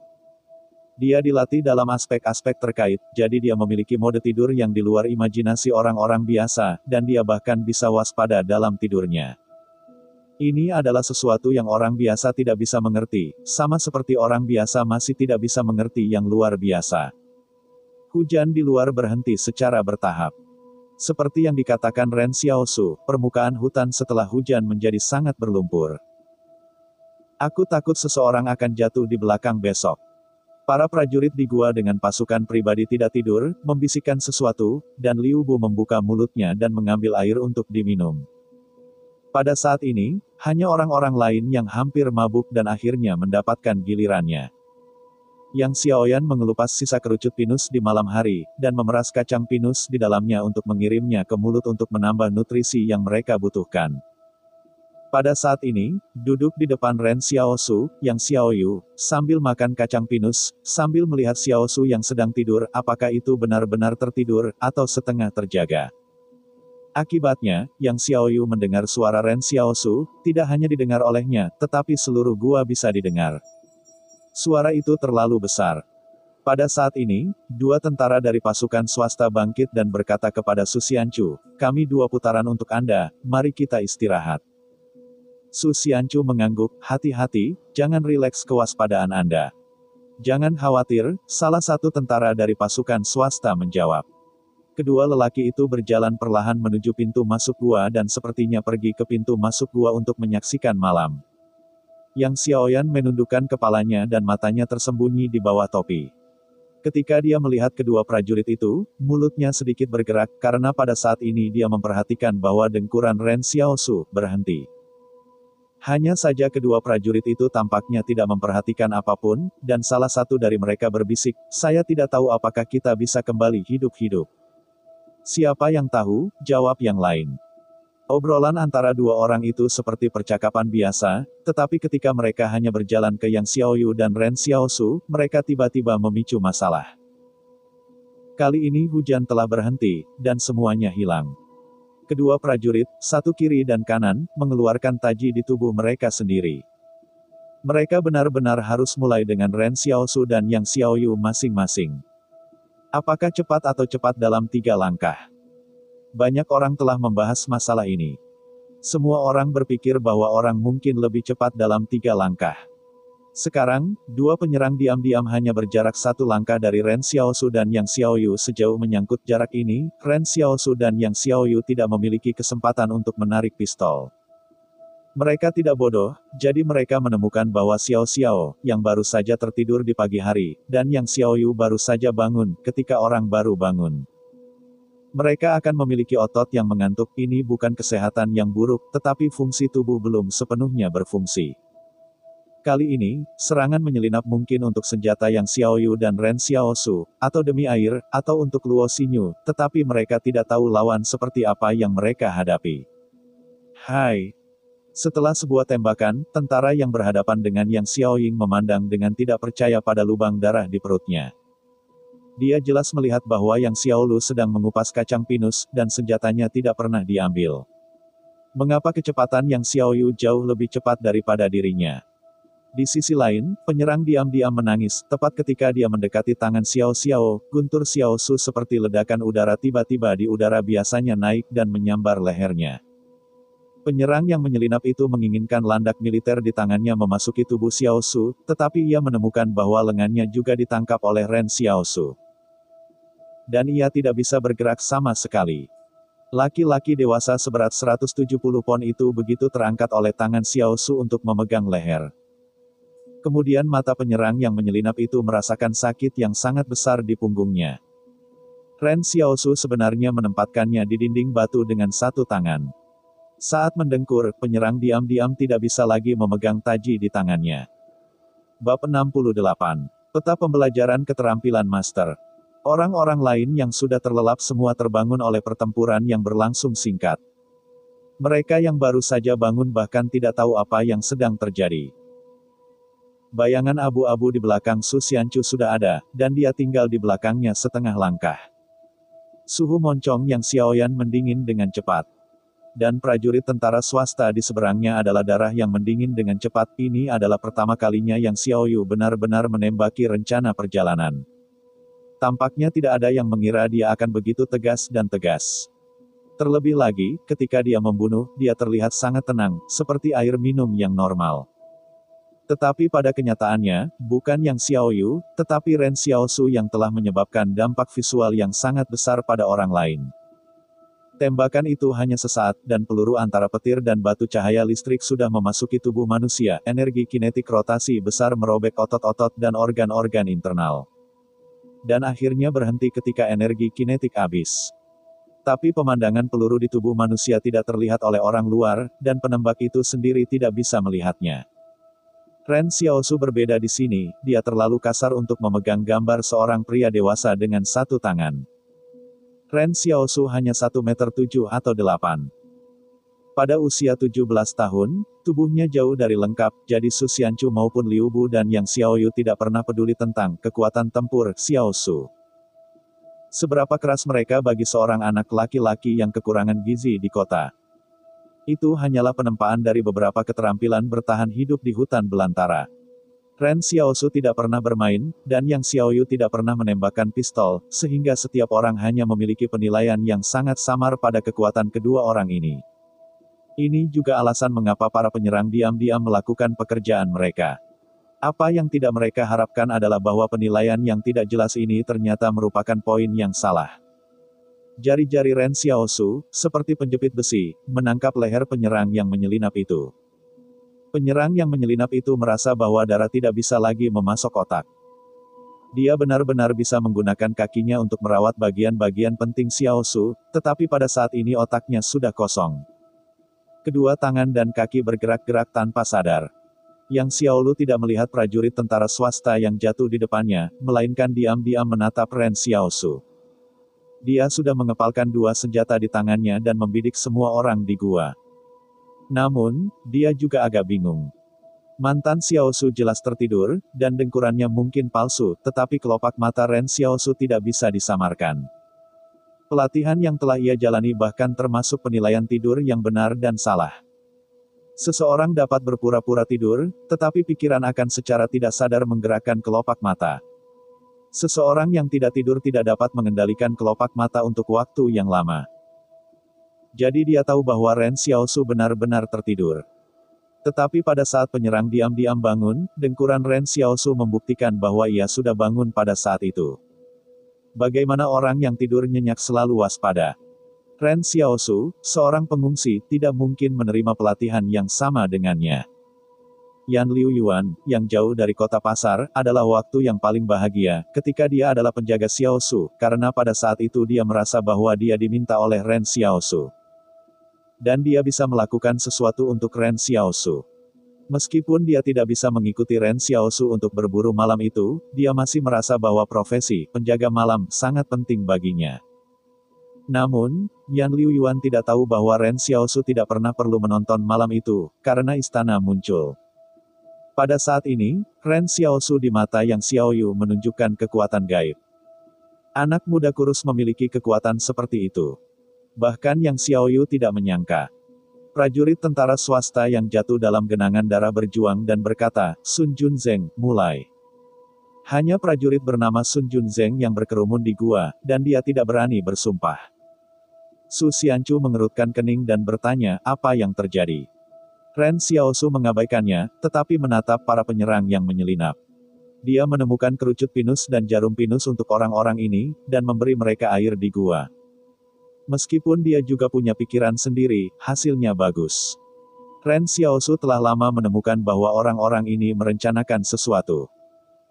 Dia dilatih dalam aspek-aspek terkait, jadi dia memiliki mode tidur yang di luar imajinasi orang-orang biasa, dan dia bahkan bisa waspada dalam tidurnya. Ini adalah sesuatu yang orang biasa tidak bisa mengerti, sama seperti orang biasa masih tidak bisa mengerti yang luar biasa. Hujan di luar berhenti secara bertahap. Seperti yang dikatakan Ren Xiaosu, permukaan hutan setelah hujan menjadi sangat berlumpur. Aku takut seseorang akan jatuh di belakang besok. Para prajurit di gua dengan pasukan pribadi tidak tidur, membisikkan sesuatu, dan Liu Bu membuka mulutnya dan mengambil air untuk diminum. Pada saat ini, hanya orang-orang lain yang hampir mabuk dan akhirnya mendapatkan gilirannya. Yang Xiaoyan mengelupas sisa kerucut pinus di malam hari, dan memeras kacang pinus di dalamnya untuk mengirimnya ke mulut untuk menambah nutrisi yang mereka butuhkan. Pada saat ini, duduk di depan Ren Xiaosu, Yang Xiaoyu, sambil makan kacang pinus, sambil melihat Xiaosu yang sedang tidur, apakah itu benar-benar tertidur, atau setengah terjaga. Akibatnya, Yang Xiaoyu mendengar suara Ren Xiaosu, tidak hanya didengar olehnya, tetapi seluruh gua bisa didengar. Suara itu terlalu besar. Pada saat ini, dua tentara dari pasukan swasta bangkit dan berkata kepada Su Xianchu, "Kami 2 putaran untuk Anda, mari kita istirahat." Su Xianchu mengangguk, "Hati-hati, jangan rileks kewaspadaan Anda." "Jangan khawatir," salah satu tentara dari pasukan swasta menjawab. Kedua lelaki itu berjalan perlahan menuju pintu masuk gua dan sepertinya pergi ke pintu masuk gua untuk menyaksikan malam. Yang Xiaoyan menundukkan kepalanya dan matanya tersembunyi di bawah topi. Ketika dia melihat kedua prajurit itu, mulutnya sedikit bergerak, karena pada saat ini dia memperhatikan bahwa dengkuran Ren Xiaosu berhenti. Hanya saja kedua prajurit itu tampaknya tidak memperhatikan apapun, dan salah satu dari mereka berbisik, "Saya tidak tahu apakah kita bisa kembali hidup-hidup." Siapa yang tahu, jawab yang lain. Obrolan antara dua orang itu seperti percakapan biasa, tetapi ketika mereka hanya berjalan ke Yang Xiaoyu dan Ren Xiaosu, mereka tiba-tiba memicu masalah. Kali ini hujan telah berhenti, dan semuanya hilang. Kedua prajurit, satu kiri dan kanan, mengeluarkan taji di tubuh mereka sendiri. Mereka benar-benar harus mulai dengan Ren Xiaosu dan Yang Xiaoyu masing-masing. Apakah cepat atau cepat dalam 3 langkah? Banyak orang telah membahas masalah ini. Semua orang berpikir bahwa orang mungkin lebih cepat dalam 3 langkah. Sekarang, dua penyerang diam-diam hanya berjarak 1 langkah dari Ren Xiaosu dan Yang Xiaoyu. Sejauh menyangkut jarak ini, Ren Xiaosu dan Yang Xiaoyu tidak memiliki kesempatan untuk menarik pistol. Mereka tidak bodoh, jadi mereka menemukan bahwa Xiao Xiao, yang baru saja tertidur di pagi hari, dan Yang Xiaoyu baru saja bangun, ketika orang baru bangun. Mereka akan memiliki otot yang mengantuk. Ini bukan kesehatan yang buruk, tetapi fungsi tubuh belum sepenuhnya berfungsi. Kali ini, serangan menyelinap mungkin untuk senjata Yang Xiaoyu dan Ren Xiaosu, atau demi air, atau untuk Luo Xinyu, tetapi mereka tidak tahu lawan seperti apa yang mereka hadapi. Hai! Setelah sebuah tembakan, tentara yang berhadapan dengan Yang Xiaoying memandang dengan tidak percaya pada lubang darah di perutnya. Dia jelas melihat bahwa Yang Xiaolu sedang mengupas kacang pinus, dan senjatanya tidak pernah diambil. Mengapa kecepatan Yang Xiaoyu jauh lebih cepat daripada dirinya? Di sisi lain, penyerang diam-diam menangis, tepat ketika dia mendekati tangan Xiao Xiao, guntur Xiaosu seperti ledakan udara tiba-tiba di udara biasanya naik dan menyambar lehernya. Penyerang yang menyelinap itu menginginkan landak militer di tangannya memasuki tubuh Xiaosu, tetapi ia menemukan bahwa lengannya juga ditangkap oleh Ren Xiaosu. Dan ia tidak bisa bergerak sama sekali. Laki-laki dewasa seberat 170 pon itu begitu terangkat oleh tangan Xiaosu untuk memegang leher. Kemudian mata penyerang yang menyelinap itu merasakan sakit yang sangat besar di punggungnya. Ren Xiaosu sebenarnya menempatkannya di dinding batu dengan satu tangan. Saat mendengkur, penyerang diam-diam tidak bisa lagi memegang taji di tangannya. Bab 68. Peta pembelajaran keterampilan master. Orang-orang lain yang sudah terlelap semua terbangun oleh pertempuran yang berlangsung singkat. Mereka yang baru saja bangun bahkan tidak tahu apa yang sedang terjadi. Bayangan abu-abu di belakang Su Xianchu sudah ada, dan dia tinggal di belakangnya setengah langkah. Suhu moncong Yang Xiaoyan mendingin dengan cepat. Dan prajurit tentara swasta di seberangnya adalah darah yang mendingin dengan cepat. Ini adalah pertama kalinya Yang Xiaoyu benar-benar menembaki rencana perjalanan. Tampaknya tidak ada yang mengira dia akan begitu tegas dan tegas. Terlebih lagi, ketika dia membunuh, dia terlihat sangat tenang, seperti air minum yang normal. Tetapi pada kenyataannya, bukan Yang Xiaoyu, tetapi Ren Xiaosu yang telah menyebabkan dampak visual yang sangat besar pada orang lain. Tembakan itu hanya sesaat, dan peluru antara petir dan batu cahaya listrik sudah memasuki tubuh manusia. Energi kinetik rotasi besar merobek otot-otot dan organ-organ internal. Dan akhirnya berhenti ketika energi kinetik habis. Tapi pemandangan peluru di tubuh manusia tidak terlihat oleh orang luar, dan penembak itu sendiri tidak bisa melihatnya. Ren Xiaosu berbeda di sini, dia terlalu kasar untuk memegang gambar seorang pria dewasa dengan satu tangan. Ren Xiaosu hanya 1,7 meter atau 8. Pada usia 17 tahun, tubuhnya jauh dari lengkap, jadi Su Xianchu maupun Liu Bu dan Yang Xiaoyu tidak pernah peduli tentang kekuatan tempur Xiaosu. Seberapa keras mereka bagi seorang anak laki-laki yang kekurangan gizi di kota. Itu hanyalah penempaan dari beberapa keterampilan bertahan hidup di hutan belantara. Ren Xiaosu tidak pernah bermain, dan Yang Xiaoyu tidak pernah menembakkan pistol, sehingga setiap orang hanya memiliki penilaian yang sangat samar pada kekuatan kedua orang ini. Ini juga alasan mengapa para penyerang diam-diam melakukan pekerjaan mereka. Apa yang tidak mereka harapkan adalah bahwa penilaian yang tidak jelas ini ternyata merupakan poin yang salah. Jari-jari Ren Xiaosu, seperti penjepit besi, menangkap leher penyerang yang menyelinap itu. Penyerang yang menyelinap itu merasa bahwa darah tidak bisa lagi memasok otak. Dia benar-benar bisa menggunakan kakinya untuk merawat bagian-bagian penting Xiaosu, tetapi pada saat ini otaknya sudah kosong. Kedua tangan dan kaki bergerak-gerak tanpa sadar. Yang Xiaolu tidak melihat prajurit tentara swasta yang jatuh di depannya, melainkan diam-diam menatap Ren Xiaosu. Dia sudah mengepalkan dua senjata di tangannya dan membidik semua orang di gua. Namun, dia juga agak bingung. Mantan Xiaosu jelas tertidur, dan dengkurannya mungkin palsu, tetapi kelopak mata Ren Xiaosu tidak bisa disamarkan. Pelatihan yang telah ia jalani bahkan termasuk penilaian tidur yang benar dan salah. Seseorang dapat berpura-pura tidur, tetapi pikiran akan secara tidak sadar menggerakkan kelopak mata. Seseorang yang tidak tidur tidak dapat mengendalikan kelopak mata untuk waktu yang lama. Jadi dia tahu bahwa Ren Xiaosu benar-benar tertidur. Tetapi pada saat penyerang diam-diam bangun, dengkuran Ren Xiaosu membuktikan bahwa ia sudah bangun pada saat itu. Bagaimana orang yang tidur nyenyak selalu waspada? Ren Xiaosu, seorang pengungsi, tidak mungkin menerima pelatihan yang sama dengannya. Yan Liu Yuan, yang jauh dari kota pasar, adalah waktu yang paling bahagia, ketika dia adalah penjaga Xiaosu, karena pada saat itu dia merasa bahwa dia diminta oleh Ren Xiaosu. Dan dia bisa melakukan sesuatu untuk Ren Xiaosu. Meskipun dia tidak bisa mengikuti Ren Xiaosu untuk berburu malam itu, dia masih merasa bahwa profesi penjaga malam sangat penting baginya. Namun, Yan Liu Yuan tidak tahu bahwa Ren Xiaosu tidak pernah perlu menonton malam itu, karena istana muncul. Pada saat ini, Ren Xiaosu di mata Yang Xiaoyu menunjukkan kekuatan gaib. Anak muda kurus memiliki kekuatan seperti itu. Bahkan Yang Xiaoyu tidak menyangka. Prajurit tentara swasta yang jatuh dalam genangan darah berjuang dan berkata, Sun Junzeng, mulai. Hanya prajurit bernama Sun Junzeng yang berkerumun di gua, dan dia tidak berani bersumpah. Su Xianchu mengerutkan kening dan bertanya, apa yang terjadi? Ren Xiaosu mengabaikannya, tetapi menatap para penyerang yang menyelinap. Dia menemukan kerucut pinus dan jarum pinus untuk orang-orang ini, dan memberi mereka air di gua. Meskipun dia juga punya pikiran sendiri, hasilnya bagus. Ren Xiaosu telah lama menemukan bahwa orang-orang ini merencanakan sesuatu.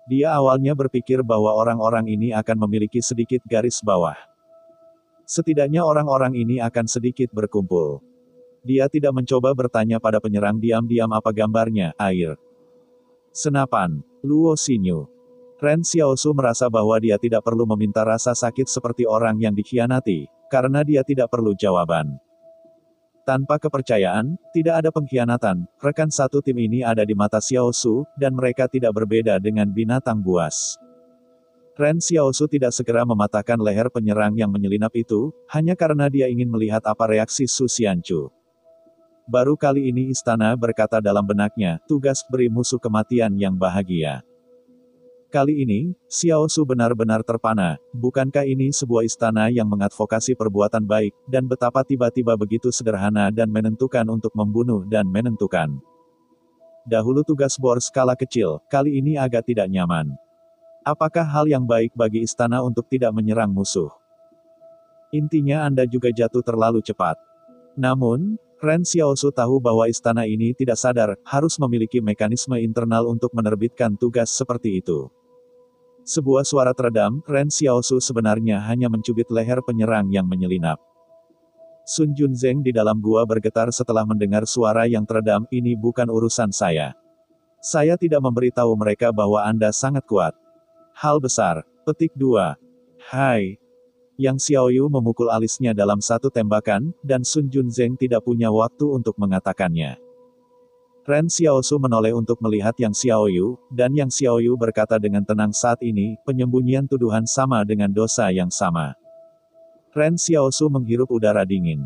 Dia awalnya berpikir bahwa orang-orang ini akan memiliki sedikit garis bawah. Setidaknya orang-orang ini akan sedikit berkumpul. Dia tidak mencoba bertanya pada penyerang diam-diam apa gambarnya, air. Senapan, Luo Xinyu. Ren Xiaosu merasa bahwa dia tidak perlu meminta rasa sakit seperti orang yang dikhianati, karena dia tidak perlu jawaban. Tanpa kepercayaan, tidak ada pengkhianatan. Rekan satu tim ini ada di mata Xiaosu, dan mereka tidak berbeda dengan binatang buas. Ren Xiaosu tidak segera mematahkan leher penyerang yang menyelinap itu, hanya karena dia ingin melihat apa reaksi Su Xianchu. Baru kali ini istana berkata dalam benaknya, tugas beri musuh kematian yang bahagia. Kali ini, Xiaosu benar-benar terpana, bukankah ini sebuah istana yang mengadvokasi perbuatan baik, dan betapa tiba-tiba begitu sederhana dan menentukan untuk membunuh dan menentukan. Dahulu tugas bor skala kecil, kali ini agak tidak nyaman. Apakah hal yang baik bagi istana untuk tidak menyerang musuh? Intinya Anda juga jatuh terlalu cepat. Namun, Ren Xiaosu tahu bahwa istana ini tidak sadar, harus memiliki mekanisme internal untuk menerbitkan tugas seperti itu. Sebuah suara teredam, Ren Xiaosu sebenarnya hanya mencubit leher penyerang yang menyelinap. Sun Junzeng di dalam gua bergetar setelah mendengar suara yang teredam, ini bukan urusan saya. Saya tidak memberitahu mereka bahwa Anda sangat kuat. Hal besar. Petik 2. Hai. Yang Xiaoyu memukul alisnya dalam satu tembakan, dan Sun Junzeng tidak punya waktu untuk mengatakannya. Ren Xiaosu menoleh untuk melihat Yang Xiaoyu, dan Yang Xiaoyu berkata dengan tenang saat ini, penyembunyian tuduhan sama dengan dosa yang sama. Ren Xiaosu menghirup udara dingin.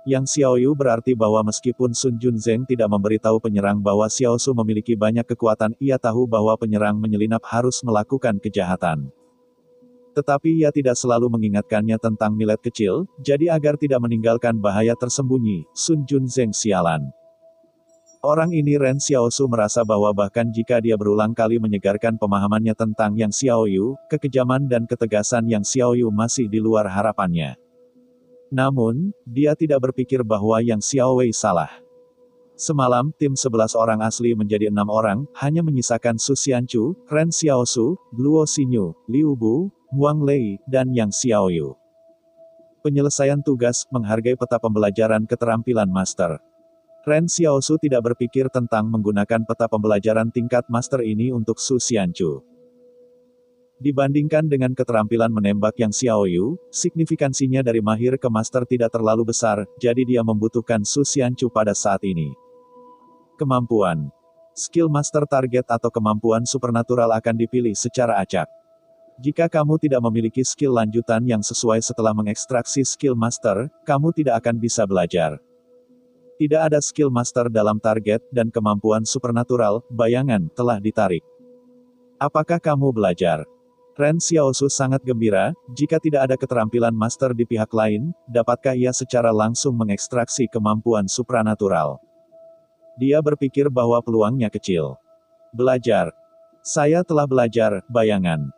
Yang Xiaoyu berarti bahwa meskipun Sun Junzeng tidak memberitahu penyerang bahwa Xiaosu memiliki banyak kekuatan, ia tahu bahwa penyerang menyelinap harus melakukan kejahatan. Tetapi ia tidak selalu mengingatkannya tentang millet kecil, jadi agar tidak meninggalkan bahaya tersembunyi, Sun Junzeng sialan. Orang ini Ren Xiaosu merasa bahwa bahkan jika dia berulang kali menyegarkan pemahamannya tentang Yang Xiaoyu, kekejaman dan ketegasan Yang Xiaoyu masih di luar harapannya. Namun, dia tidak berpikir bahwa Yang Xiaowei salah. Semalam, tim 11 orang asli menjadi 6 orang, hanya menyisakan Su Xianchu, Ren Xiaosu, Luo Xinyu, Liu Bu, Wang Lei, dan Yang Xiaoyu. Penyelesaian tugas, menghargai peta pembelajaran keterampilan master. Ren Xiaosu tidak berpikir tentang menggunakan peta pembelajaran tingkat master ini untuk Su Xianchu. Dibandingkan dengan keterampilan menembak yang Xiaoyu, signifikansinya dari mahir ke master tidak terlalu besar, jadi dia membutuhkan Su Xianchu pada saat ini. Kemampuan. Skill master target atau kemampuan supernatural akan dipilih secara acak. Jika kamu tidak memiliki skill lanjutan yang sesuai setelah mengekstraksi skill master, kamu tidak akan bisa belajar. Tidak ada skill master dalam target dan kemampuan supernatural, bayangan, telah ditarik. Apakah kamu belajar? Ren Xiaosu sangat gembira, jika tidak ada keterampilan master di pihak lain, dapatkah ia secara langsung mengekstraksi kemampuan supranatural? Dia berpikir bahwa peluangnya kecil. Belajar. Saya telah belajar, bayangan.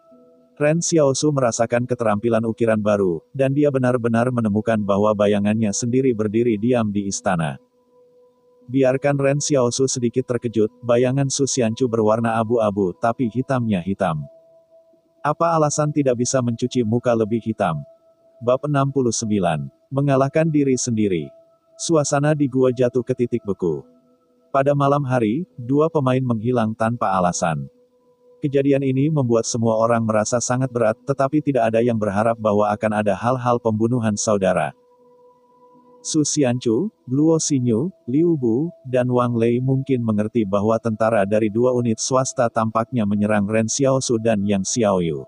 Ren Xiaosu merasakan keterampilan ukiran baru, dan dia benar-benar menemukan bahwa bayangannya sendiri berdiri diam di istana. Biarkan Ren Xiaosu sedikit terkejut, bayangan Su Xianchu berwarna abu-abu, tapi hitamnya hitam. Apa alasan tidak bisa mencuci muka lebih hitam? Bab 69. Mengalahkan diri sendiri. Suasana di gua jatuh ke titik beku. Pada malam hari, dua pemain menghilang tanpa alasan. Kejadian ini membuat semua orang merasa sangat berat, tetapi tidak ada yang berharap bahwa akan ada hal-hal pembunuhan saudara. Su Xianchu, Luo Xinyu, Liu Bu, dan Wang Lei mungkin mengerti bahwa tentara dari dua unit swasta tampaknya menyerang Ren Xiaosu dan Yang Xiaoyu.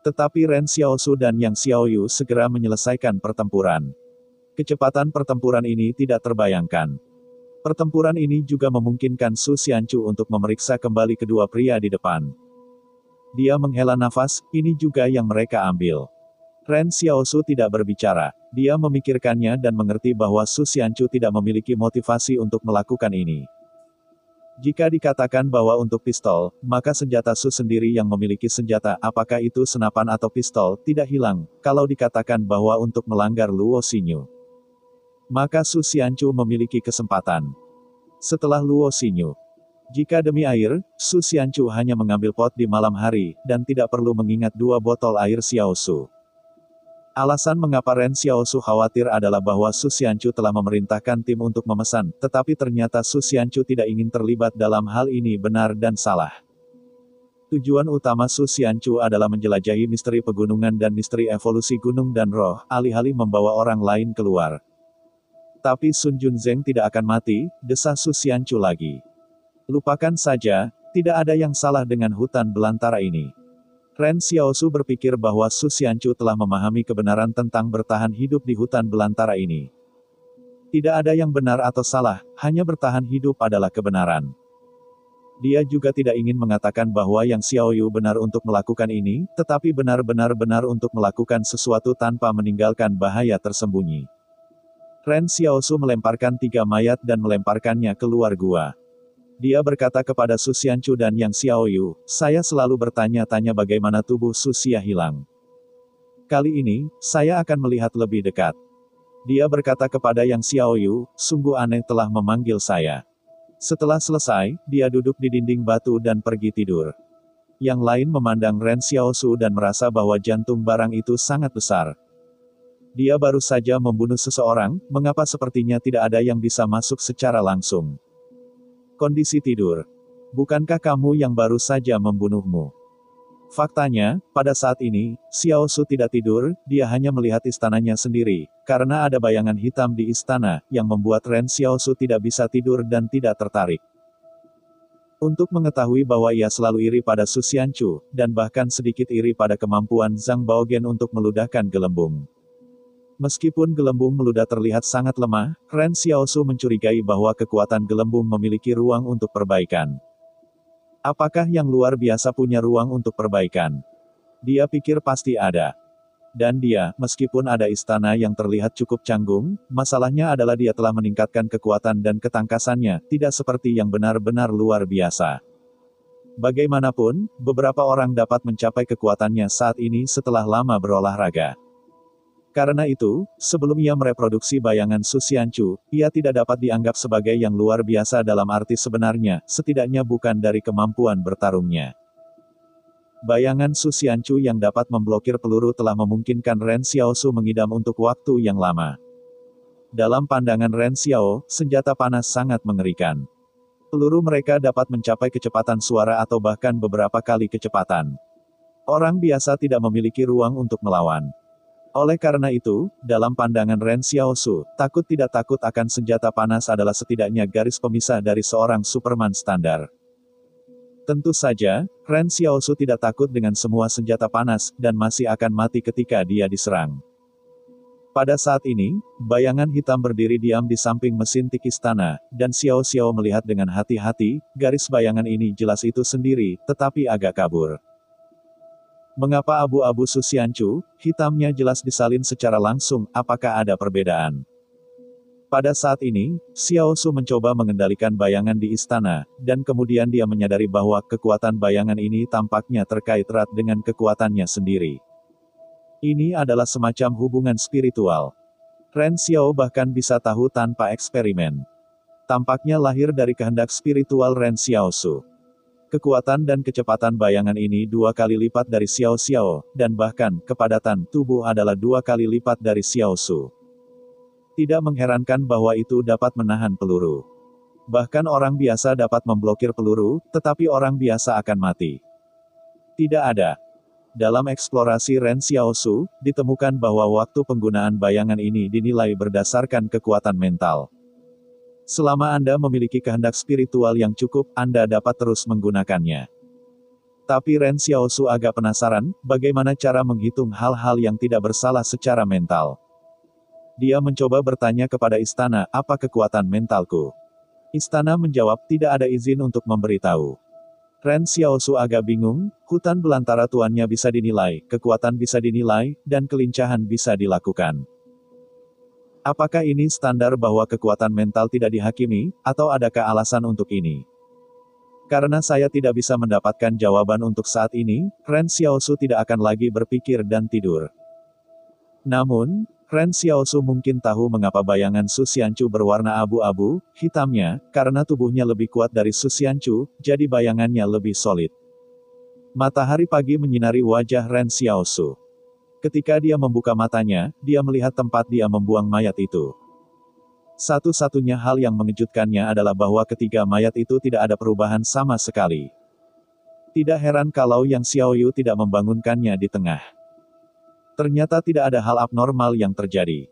Tetapi Ren Xiaosu dan Yang Xiaoyu segera menyelesaikan pertempuran. Kecepatan pertempuran ini tidak terbayangkan. Pertempuran ini juga memungkinkan Su Xianchu untuk memeriksa kembali kedua pria di depan. Dia menghela nafas, ini juga yang mereka ambil. Ren Xiaosu tidak berbicara. Dia memikirkannya dan mengerti bahwa Su Xianchu tidak memiliki motivasi untuk melakukan ini. Jika dikatakan bahwa untuk pistol, maka senjata Su sendiri yang memiliki senjata, apakah itu senapan atau pistol, tidak hilang, kalau dikatakan bahwa untuk melanggar Luo Xinyu. Maka Su Xianchu memiliki kesempatan. Setelah Luo Xinyu. Jika demi air, Su Xianchu hanya mengambil pot di malam hari, dan tidak perlu mengingat dua botol air Xiaosu. Alasan mengapa Ren Xiaosu khawatir adalah bahwa Su Xianchu telah memerintahkan tim untuk memesan, tetapi ternyata Su Xianchu tidak ingin terlibat dalam hal ini benar dan salah. Tujuan utama Su Xianchu adalah menjelajahi misteri pegunungan dan misteri evolusi gunung dan roh, alih-alih membawa orang lain keluar. Tapi Sun Junzeng tidak akan mati, desah Su Xianchu lagi. Lupakan saja, tidak ada yang salah dengan hutan belantara ini. Ren Xiaosu berpikir bahwa Su Xianchu telah memahami kebenaran tentang bertahan hidup di hutan belantara ini. Tidak ada yang benar atau salah, hanya bertahan hidup adalah kebenaran. Dia juga tidak ingin mengatakan bahwa Yang Xiaoyu benar untuk melakukan ini, tetapi benar-benar benar untuk melakukan sesuatu tanpa meninggalkan bahaya tersembunyi. Ren Xiaosu melemparkan 3 mayat dan melemparkannya keluar gua. Dia berkata kepada Su Xianchu dan Yang Xiaoyu, saya selalu bertanya-tanya bagaimana tubuh Su Xia hilang. Kali ini, saya akan melihat lebih dekat. Dia berkata kepada Yang Xiaoyu, sungguh aneh telah memanggil saya. Setelah selesai, dia duduk di dinding batu dan pergi tidur. Yang lain memandang Ren Xiaosu dan merasa bahwa jantung barang itu sangat besar. Dia baru saja membunuh seseorang, mengapa sepertinya tidak ada yang bisa masuk secara langsung. Kondisi tidur. Bukankah kamu yang baru saja membunuhmu? Faktanya, pada saat ini, Xiaosu tidak tidur, dia hanya melihat istananya sendiri, karena ada bayangan hitam di istana, yang membuat Ren Xiaosu tidak bisa tidur dan tidak tertarik. Untuk mengetahui bahwa ia selalu iri pada Su Xianchu, dan bahkan sedikit iri pada kemampuan Zhang Baogen untuk meludahkan gelembung. Meskipun gelembung meludah terlihat sangat lemah, Ren Xiaosu mencurigai bahwa kekuatan gelembung memiliki ruang untuk perbaikan. Apakah yang luar biasa punya ruang untuk perbaikan? Dia pikir pasti ada. Dan dia, meskipun ada istana yang terlihat cukup canggung, masalahnya adalah dia telah meningkatkan kekuatan dan ketangkasannya, tidak seperti yang benar-benar luar biasa. Bagaimanapun, beberapa orang dapat mencapai kekuatannya saat ini setelah lama berolahraga. Karena itu, sebelum ia mereproduksi bayangan Su Xianchu, ia tidak dapat dianggap sebagai yang luar biasa dalam arti sebenarnya, setidaknya bukan dari kemampuan bertarungnya. Bayangan Su Xianchu yang dapat memblokir peluru telah memungkinkan Ren Xiaosu mengidam untuk waktu yang lama. Dalam pandangan Ren Xiao, senjata panas sangat mengerikan. Peluru mereka dapat mencapai kecepatan suara atau bahkan beberapa kali kecepatan. Orang biasa tidak memiliki ruang untuk melawan. Oleh karena itu, dalam pandangan Ren Xiaosu, takut tidak takut akan senjata panas adalah setidaknya garis pemisah dari seorang Superman standar. Tentu saja, Ren Xiaosu tidak takut dengan semua senjata panas, dan masih akan mati ketika dia diserang. Pada saat ini, bayangan hitam berdiri diam di samping mesin tik istana, dan Xiao Xiao melihat dengan hati-hati, garis bayangan ini jelas itu sendiri, tetapi agak kabur. Mengapa abu-abu Susianchu, hitamnya jelas disalin secara langsung, apakah ada perbedaan? Pada saat ini, Xiao Su mencoba mengendalikan bayangan di istana, dan kemudian dia menyadari bahwa kekuatan bayangan ini tampaknya terkait erat dengan kekuatannya sendiri. Ini adalah semacam hubungan spiritual. Ren Xiao bahkan bisa tahu tanpa eksperimen. Tampaknya lahir dari kehendak spiritual Ren Xiao Su. Kekuatan dan kecepatan bayangan ini 2 kali lipat dari Xiao Xiao, dan bahkan, kepadatan tubuh adalah 2 kali lipat dari Xiao Su. Tidak mengherankan bahwa itu dapat menahan peluru. Bahkan orang biasa dapat memblokir peluru, tetapi orang biasa akan mati. Tidak ada. Dalam eksplorasi Ren Xiao Su, ditemukan bahwa waktu penggunaan bayangan ini dinilai berdasarkan kekuatan mental. Selama Anda memiliki kehendak spiritual yang cukup, Anda dapat terus menggunakannya. Tapi Ren Xiaosu agak penasaran, bagaimana cara menghitung hal-hal yang tidak bersalah secara mental. Dia mencoba bertanya kepada istana, apa kekuatan mentalku? Istana menjawab, tidak ada izin untuk memberitahu. Ren Xiaosu agak bingung, hutan belantara tuannya bisa dinilai, kekuatan bisa dinilai, dan kelincahan bisa dilakukan. Apakah ini standar bahwa kekuatan mental tidak dihakimi, atau adakah alasan untuk ini? Karena saya tidak bisa mendapatkan jawaban untuk saat ini, Ren Xiaosu tidak akan lagi berpikir dan tidur. Namun, Ren Xiaosu mungkin tahu mengapa bayangan Susianchu berwarna abu-abu, hitamnya, karena tubuhnya lebih kuat dari Susianchu, jadi bayangannya lebih solid. Matahari pagi menyinari wajah Ren Xiaosu. Ketika dia membuka matanya, dia melihat tempat dia membuang mayat itu. Satu-satunya hal yang mengejutkannya adalah bahwa ketiga mayat itu tidak ada perubahan sama sekali. Tidak heran kalau Yang Xiaoyu tidak membangunkannya di tengah. Ternyata tidak ada hal abnormal yang terjadi.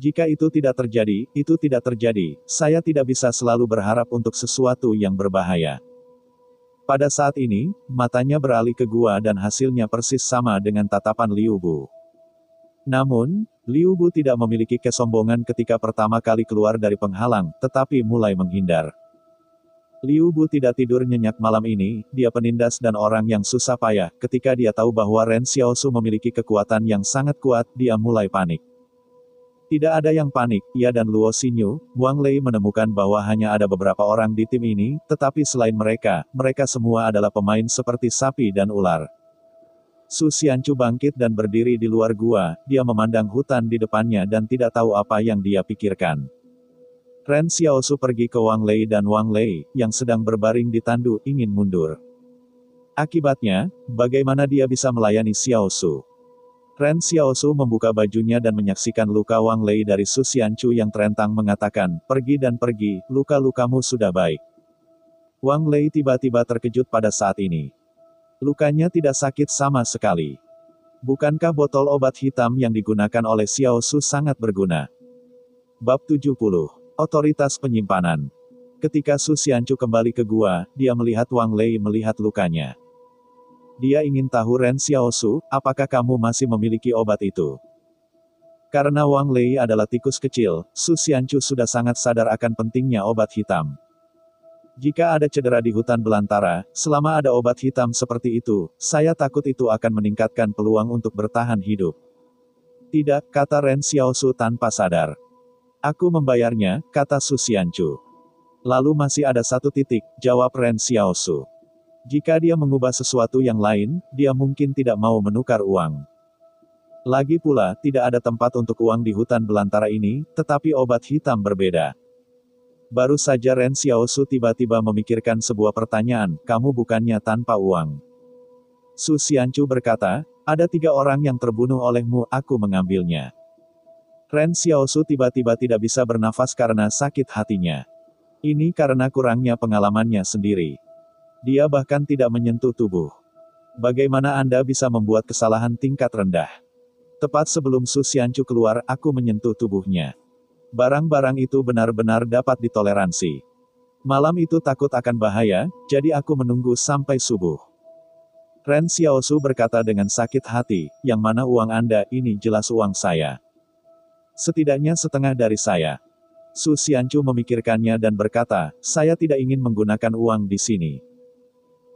Jika itu tidak terjadi, saya tidak bisa selalu berharap untuk sesuatu yang berbahaya. Pada saat ini, matanya beralih ke gua dan hasilnya persis sama dengan tatapan Liu Bu. Namun, Liu Bu tidak memiliki kesombongan ketika pertama kali keluar dari penghalang, tetapi mulai menghindar. Liu Bu tidak tidur nyenyak malam ini, dia penindas dan orang yang susah payah, ketika dia tahu bahwa Ren Xiaosu memiliki kekuatan yang sangat kuat, dia mulai panik. Tidak ada yang panik, ia dan Luo Xinyu, Wang Lei menemukan bahwa hanya ada beberapa orang di tim ini, tetapi selain mereka, mereka semua adalah pemain seperti sapi dan ular. Su Xianchu bangkit dan berdiri di luar gua, dia memandang hutan di depannya dan tidak tahu apa yang dia pikirkan. Ren Xiaosu pergi ke Wang Lei dan Wang Lei, yang sedang berbaring di tandu, ingin mundur. Akibatnya, bagaimana dia bisa melayani Xiaosu? Ren Xiaosu membuka bajunya dan menyaksikan luka Wang Lei dari Su Xianchu yang terentang mengatakan, pergi dan pergi, luka-lukamu sudah baik. Wang Lei tiba-tiba terkejut pada saat ini. Lukanya tidak sakit sama sekali. Bukankah botol obat hitam yang digunakan oleh Xiaosu sangat berguna? Bab 70. Otoritas Penyimpanan. Ketika Su Xianchu kembali ke gua, dia melihat Wang Lei melihat lukanya. Dia ingin tahu Ren Xiaosu, apakah kamu masih memiliki obat itu? Karena Wang Lei adalah tikus kecil, Su Xianchu sudah sangat sadar akan pentingnya obat hitam. Jika ada cedera di hutan belantara, selama ada obat hitam seperti itu, saya takut itu akan meningkatkan peluang untuk bertahan hidup. Tidak, kata Ren Xiaosu tanpa sadar. Aku membayarnya, kata Su Xianchu. Lalu masih ada satu titik, jawab Ren Xiaosu. Jika dia mengubah sesuatu yang lain, dia mungkin tidak mau menukar uang. Lagi pula, tidak ada tempat untuk uang di hutan belantara ini, tetapi obat hitam berbeda. Baru saja Ren Xiaosu tiba-tiba memikirkan sebuah pertanyaan, kamu bukannya tanpa uang. Su Xianchu berkata, ada 3 orang yang terbunuh olehmu, aku mengambilnya. Ren Xiaosu tiba-tiba tidak bisa bernafas karena sakit hatinya. Ini karena kurangnya pengalamannya sendiri. Dia bahkan tidak menyentuh tubuh. Bagaimana Anda bisa membuat kesalahan tingkat rendah? Tepat sebelum Su Xianchu keluar, aku menyentuh tubuhnya. Barang-barang itu benar-benar dapat ditoleransi. Malam itu takut akan bahaya, jadi aku menunggu sampai subuh. Ren Xiaosu berkata dengan sakit hati, yang mana uang Anda ini jelas uang saya. Setidaknya setengah dari saya. Su Xianchu memikirkannya dan berkata, saya tidak ingin menggunakan uang di sini.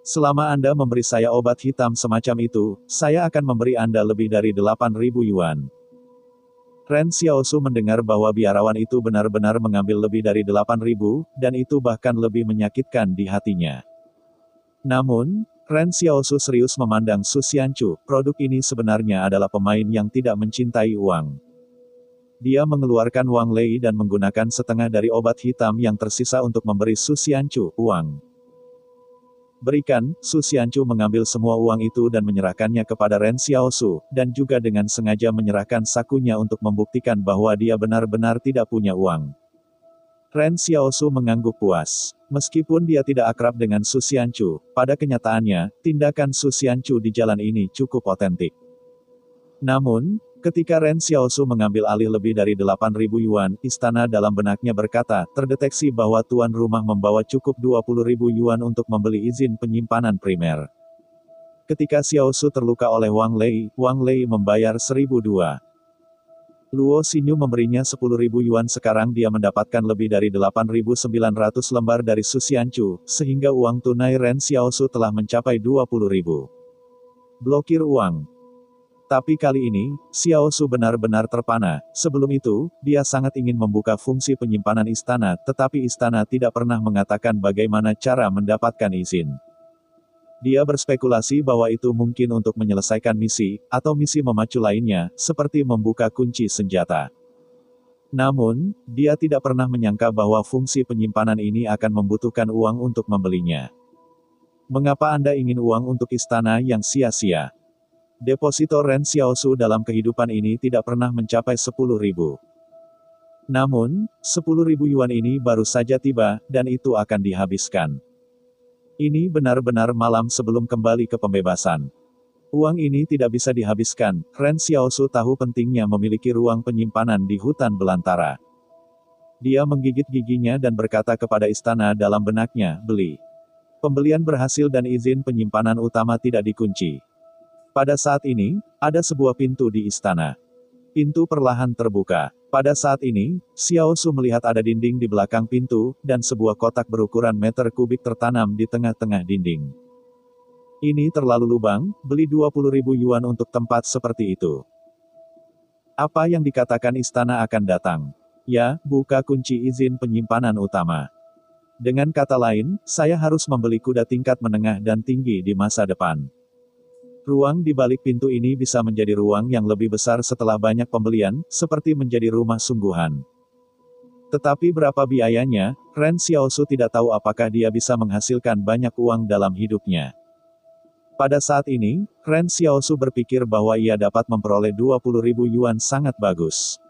Selama Anda memberi saya obat hitam semacam itu, saya akan memberi Anda lebih dari 8.000 yuan. Ren Xiaosu mendengar bahwa biarawan itu benar-benar mengambil lebih dari 8.000, dan itu bahkan lebih menyakitkan di hatinya. Namun, Ren Xiaosu serius memandang Su Xianchu, produk ini sebenarnya adalah pemain yang tidak mencintai uang. Dia mengeluarkan Wang Lei dan menggunakan setengah dari obat hitam yang tersisa untuk memberi Su Xianchu uang. Berikan, Su Xianchu mengambil semua uang itu dan menyerahkannya kepada Ren Xiaosu, dan juga dengan sengaja menyerahkan sakunya untuk membuktikan bahwa dia benar-benar tidak punya uang. Ren Xiaosu mengangguk puas. Meskipun dia tidak akrab dengan Su Xianchu, pada kenyataannya, tindakan Su Xianchu di jalan ini cukup otentik. Namun, ketika Ren Xiaosu mengambil alih lebih dari 8.000 yuan, istana dalam benaknya berkata, terdeteksi bahwa tuan rumah membawa cukup 20.000 yuan untuk membeli izin penyimpanan primer. Ketika Xiaosu terluka oleh Wang Lei membayar 1.002. Luo Xinyu memberinya 10.000 yuan, sekarang dia mendapatkan lebih dari 8.900 lembar dari Su Xianchu, sehingga uang tunai Ren Xiaosu telah mencapai 20.000. Blokir uang. Tapi kali ini, Xiaosu benar-benar terpana. Sebelum itu, dia sangat ingin membuka fungsi penyimpanan istana, tetapi istana tidak pernah mengatakan bagaimana cara mendapatkan izin. Dia berspekulasi bahwa itu mungkin untuk menyelesaikan misi, atau misi memacu lainnya, seperti membuka kunci senjata. Namun, dia tidak pernah menyangka bahwa fungsi penyimpanan ini akan membutuhkan uang untuk membelinya. Mengapa Anda ingin uang untuk istana yang sia-sia? Deposito Ren Xiaosu dalam kehidupan ini tidak pernah mencapai 10.000. Namun, 10.000 yuan ini baru saja tiba, dan itu akan dihabiskan. Ini benar-benar malam sebelum kembali ke pembebasan. Uang ini tidak bisa dihabiskan. Ren Xiaosu tahu pentingnya memiliki ruang penyimpanan di hutan belantara. Dia menggigit giginya dan berkata kepada istana dalam benaknya, beli. Pembelian berhasil dan izin penyimpanan utama tidak dikunci. Pada saat ini, ada sebuah pintu di istana. Pintu perlahan terbuka. Pada saat ini, Xiaosu melihat ada dinding di belakang pintu, dan sebuah kotak berukuran meter kubik tertanam di tengah-tengah dinding. Ini terlalu lubang, beli 20.000 yuan untuk tempat seperti itu. Apa yang dikatakan istana akan datang? Ya, buka kunci izin penyimpanan utama. Dengan kata lain, saya harus membeli kuda tingkat menengah dan tinggi di masa depan. Ruang di balik pintu ini bisa menjadi ruang yang lebih besar setelah banyak pembelian, seperti menjadi rumah sungguhan. Tetapi berapa biayanya, Ren Xiaosu tidak tahu apakah dia bisa menghasilkan banyak uang dalam hidupnya. Pada saat ini, Ren Xiaosu berpikir bahwa ia dapat memperoleh 20.000 yuan sangat bagus.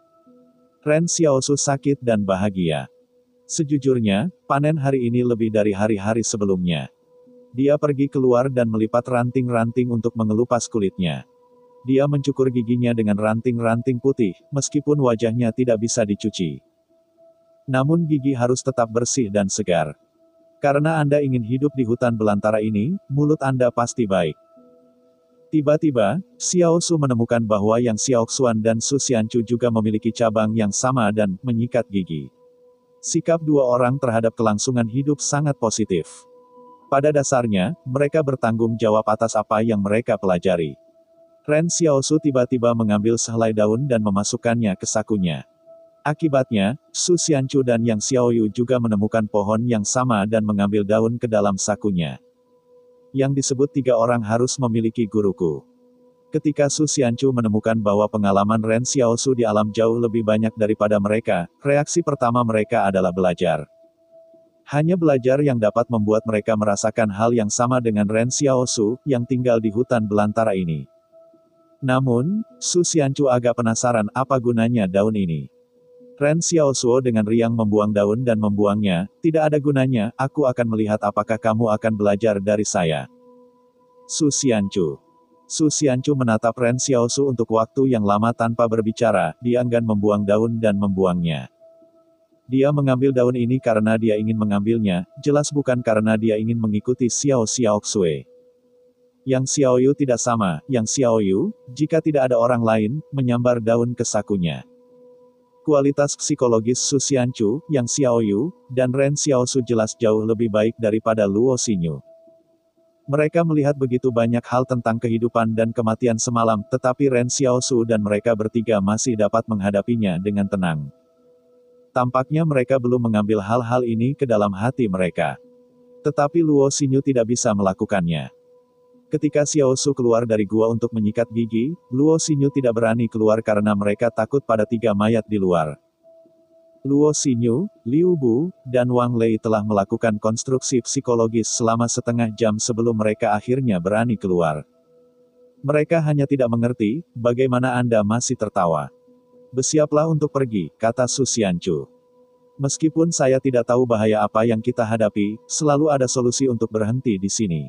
Ren Xiaosu sakit dan bahagia. Sejujurnya, panen hari ini lebih dari hari-hari sebelumnya. Dia pergi keluar dan melipat ranting-ranting untuk mengelupas kulitnya. Dia mencukur giginya dengan ranting-ranting putih, meskipun wajahnya tidak bisa dicuci. Namun gigi harus tetap bersih dan segar. Karena Anda ingin hidup di hutan belantara ini, mulut Anda pasti baik. Tiba-tiba, Xiaosu menemukan bahwa Yang Xiaoxuan dan Su Xianchu juga memiliki cabang yang sama dan menyikat gigi. Sikap dua orang terhadap kelangsungan hidup sangat positif. Pada dasarnya, mereka bertanggung jawab atas apa yang mereka pelajari. Ren Xiaosu tiba-tiba mengambil sehelai daun dan memasukkannya ke sakunya. Akibatnya, Su Xianchu dan Yang Xiaoyu juga menemukan pohon yang sama dan mengambil daun ke dalam sakunya. Yang disebut 3 orang harus memiliki guruku. Ketika Su Xianchu menemukan bahwa pengalaman Ren Xiaosu di alam jauh lebih banyak daripada mereka, reaksi pertama mereka adalah belajar. Hanya belajar yang dapat membuat mereka merasakan hal yang sama dengan Ren Xiaosu, yang tinggal di hutan belantara ini. Namun, Su Xianchu agak penasaran apa gunanya daun ini. Ren Xiaosu dengan riang membuang daun dan membuangnya, tidak ada gunanya, aku akan melihat apakah kamu akan belajar dari saya. Su Xianchu. Su Xianchu menatap Ren Xiaosu untuk waktu yang lama tanpa berbicara, dia enggan membuang daun dan membuangnya. Dia mengambil daun ini karena dia ingin mengambilnya, jelas bukan karena dia ingin mengikuti Xiao Xiaoxue. Yang Xiaoyu tidak sama, yang Xiaoyu, jika tidak ada orang lain, menyambar daun ke sakunya. Kualitas psikologis Su Xianchu, yang Xiaoyu, dan Ren Xiaosu jelas jauh lebih baik daripada Luo Xinyu. Mereka melihat begitu banyak hal tentang kehidupan dan kematian semalam, tetapi Ren Xiaosu dan mereka bertiga masih dapat menghadapinya dengan tenang. Tampaknya mereka belum mengambil hal-hal ini ke dalam hati mereka. Tetapi Luo Xinyu tidak bisa melakukannya. Ketika Xiaosu keluar dari gua untuk menyikat gigi, Luo Xinyu tidak berani keluar karena mereka takut pada 3 mayat di luar. Luo Xinyu, Liu Bu, dan Wang Lei telah melakukan konstruksi psikologis selama setengah jam sebelum mereka akhirnya berani keluar. Mereka hanya tidak mengerti, bagaimana Anda masih tertawa. Bersiaplah untuk pergi, kata Su Xianchu. Meskipun saya tidak tahu bahaya apa yang kita hadapi, selalu ada solusi untuk berhenti di sini.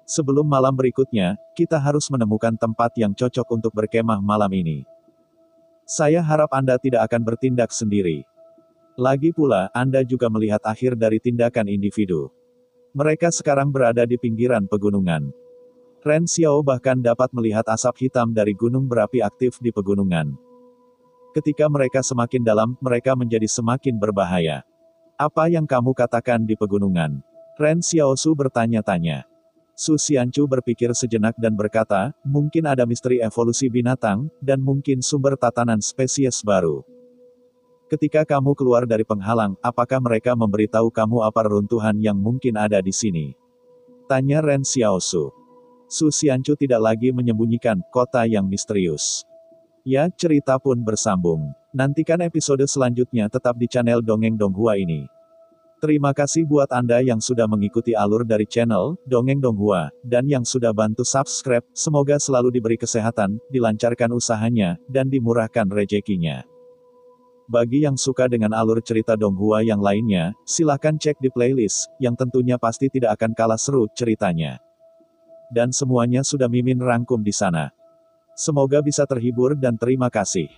Sebelum malam berikutnya, kita harus menemukan tempat yang cocok untuk berkemah malam ini. Saya harap Anda tidak akan bertindak sendiri. Lagi pula, Anda juga melihat akhir dari tindakan individu. Mereka sekarang berada di pinggiran pegunungan. Ren Xiao bahkan dapat melihat asap hitam dari gunung berapi aktif di pegunungan. Ketika mereka semakin dalam, mereka menjadi semakin berbahaya. Apa yang kamu katakan di pegunungan? Ren Xiaosu bertanya-tanya. Su Xianchu berpikir sejenak dan berkata, mungkin ada misteri evolusi binatang, dan mungkin sumber tatanan spesies baru. Ketika kamu keluar dari penghalang, apakah mereka memberitahu kamu apa reruntuhan yang mungkin ada di sini? Tanya Ren Xiaosu. Su Xianchu tidak lagi menyembunyikan kota yang misterius. Ya, cerita pun bersambung. Nantikan episode selanjutnya tetap di channel Dongeng Donghua ini. Terima kasih buat Anda yang sudah mengikuti alur dari channel Dongeng Donghua, dan yang sudah bantu subscribe. Semoga selalu diberi kesehatan, dilancarkan usahanya, dan dimurahkan rezekinya. Bagi yang suka dengan alur cerita Donghua yang lainnya, silahkan cek di playlist, yang tentunya pasti tidak akan kalah seru ceritanya. Dan semuanya sudah Mimin rangkum di sana. Semoga bisa terhibur dan terima kasih.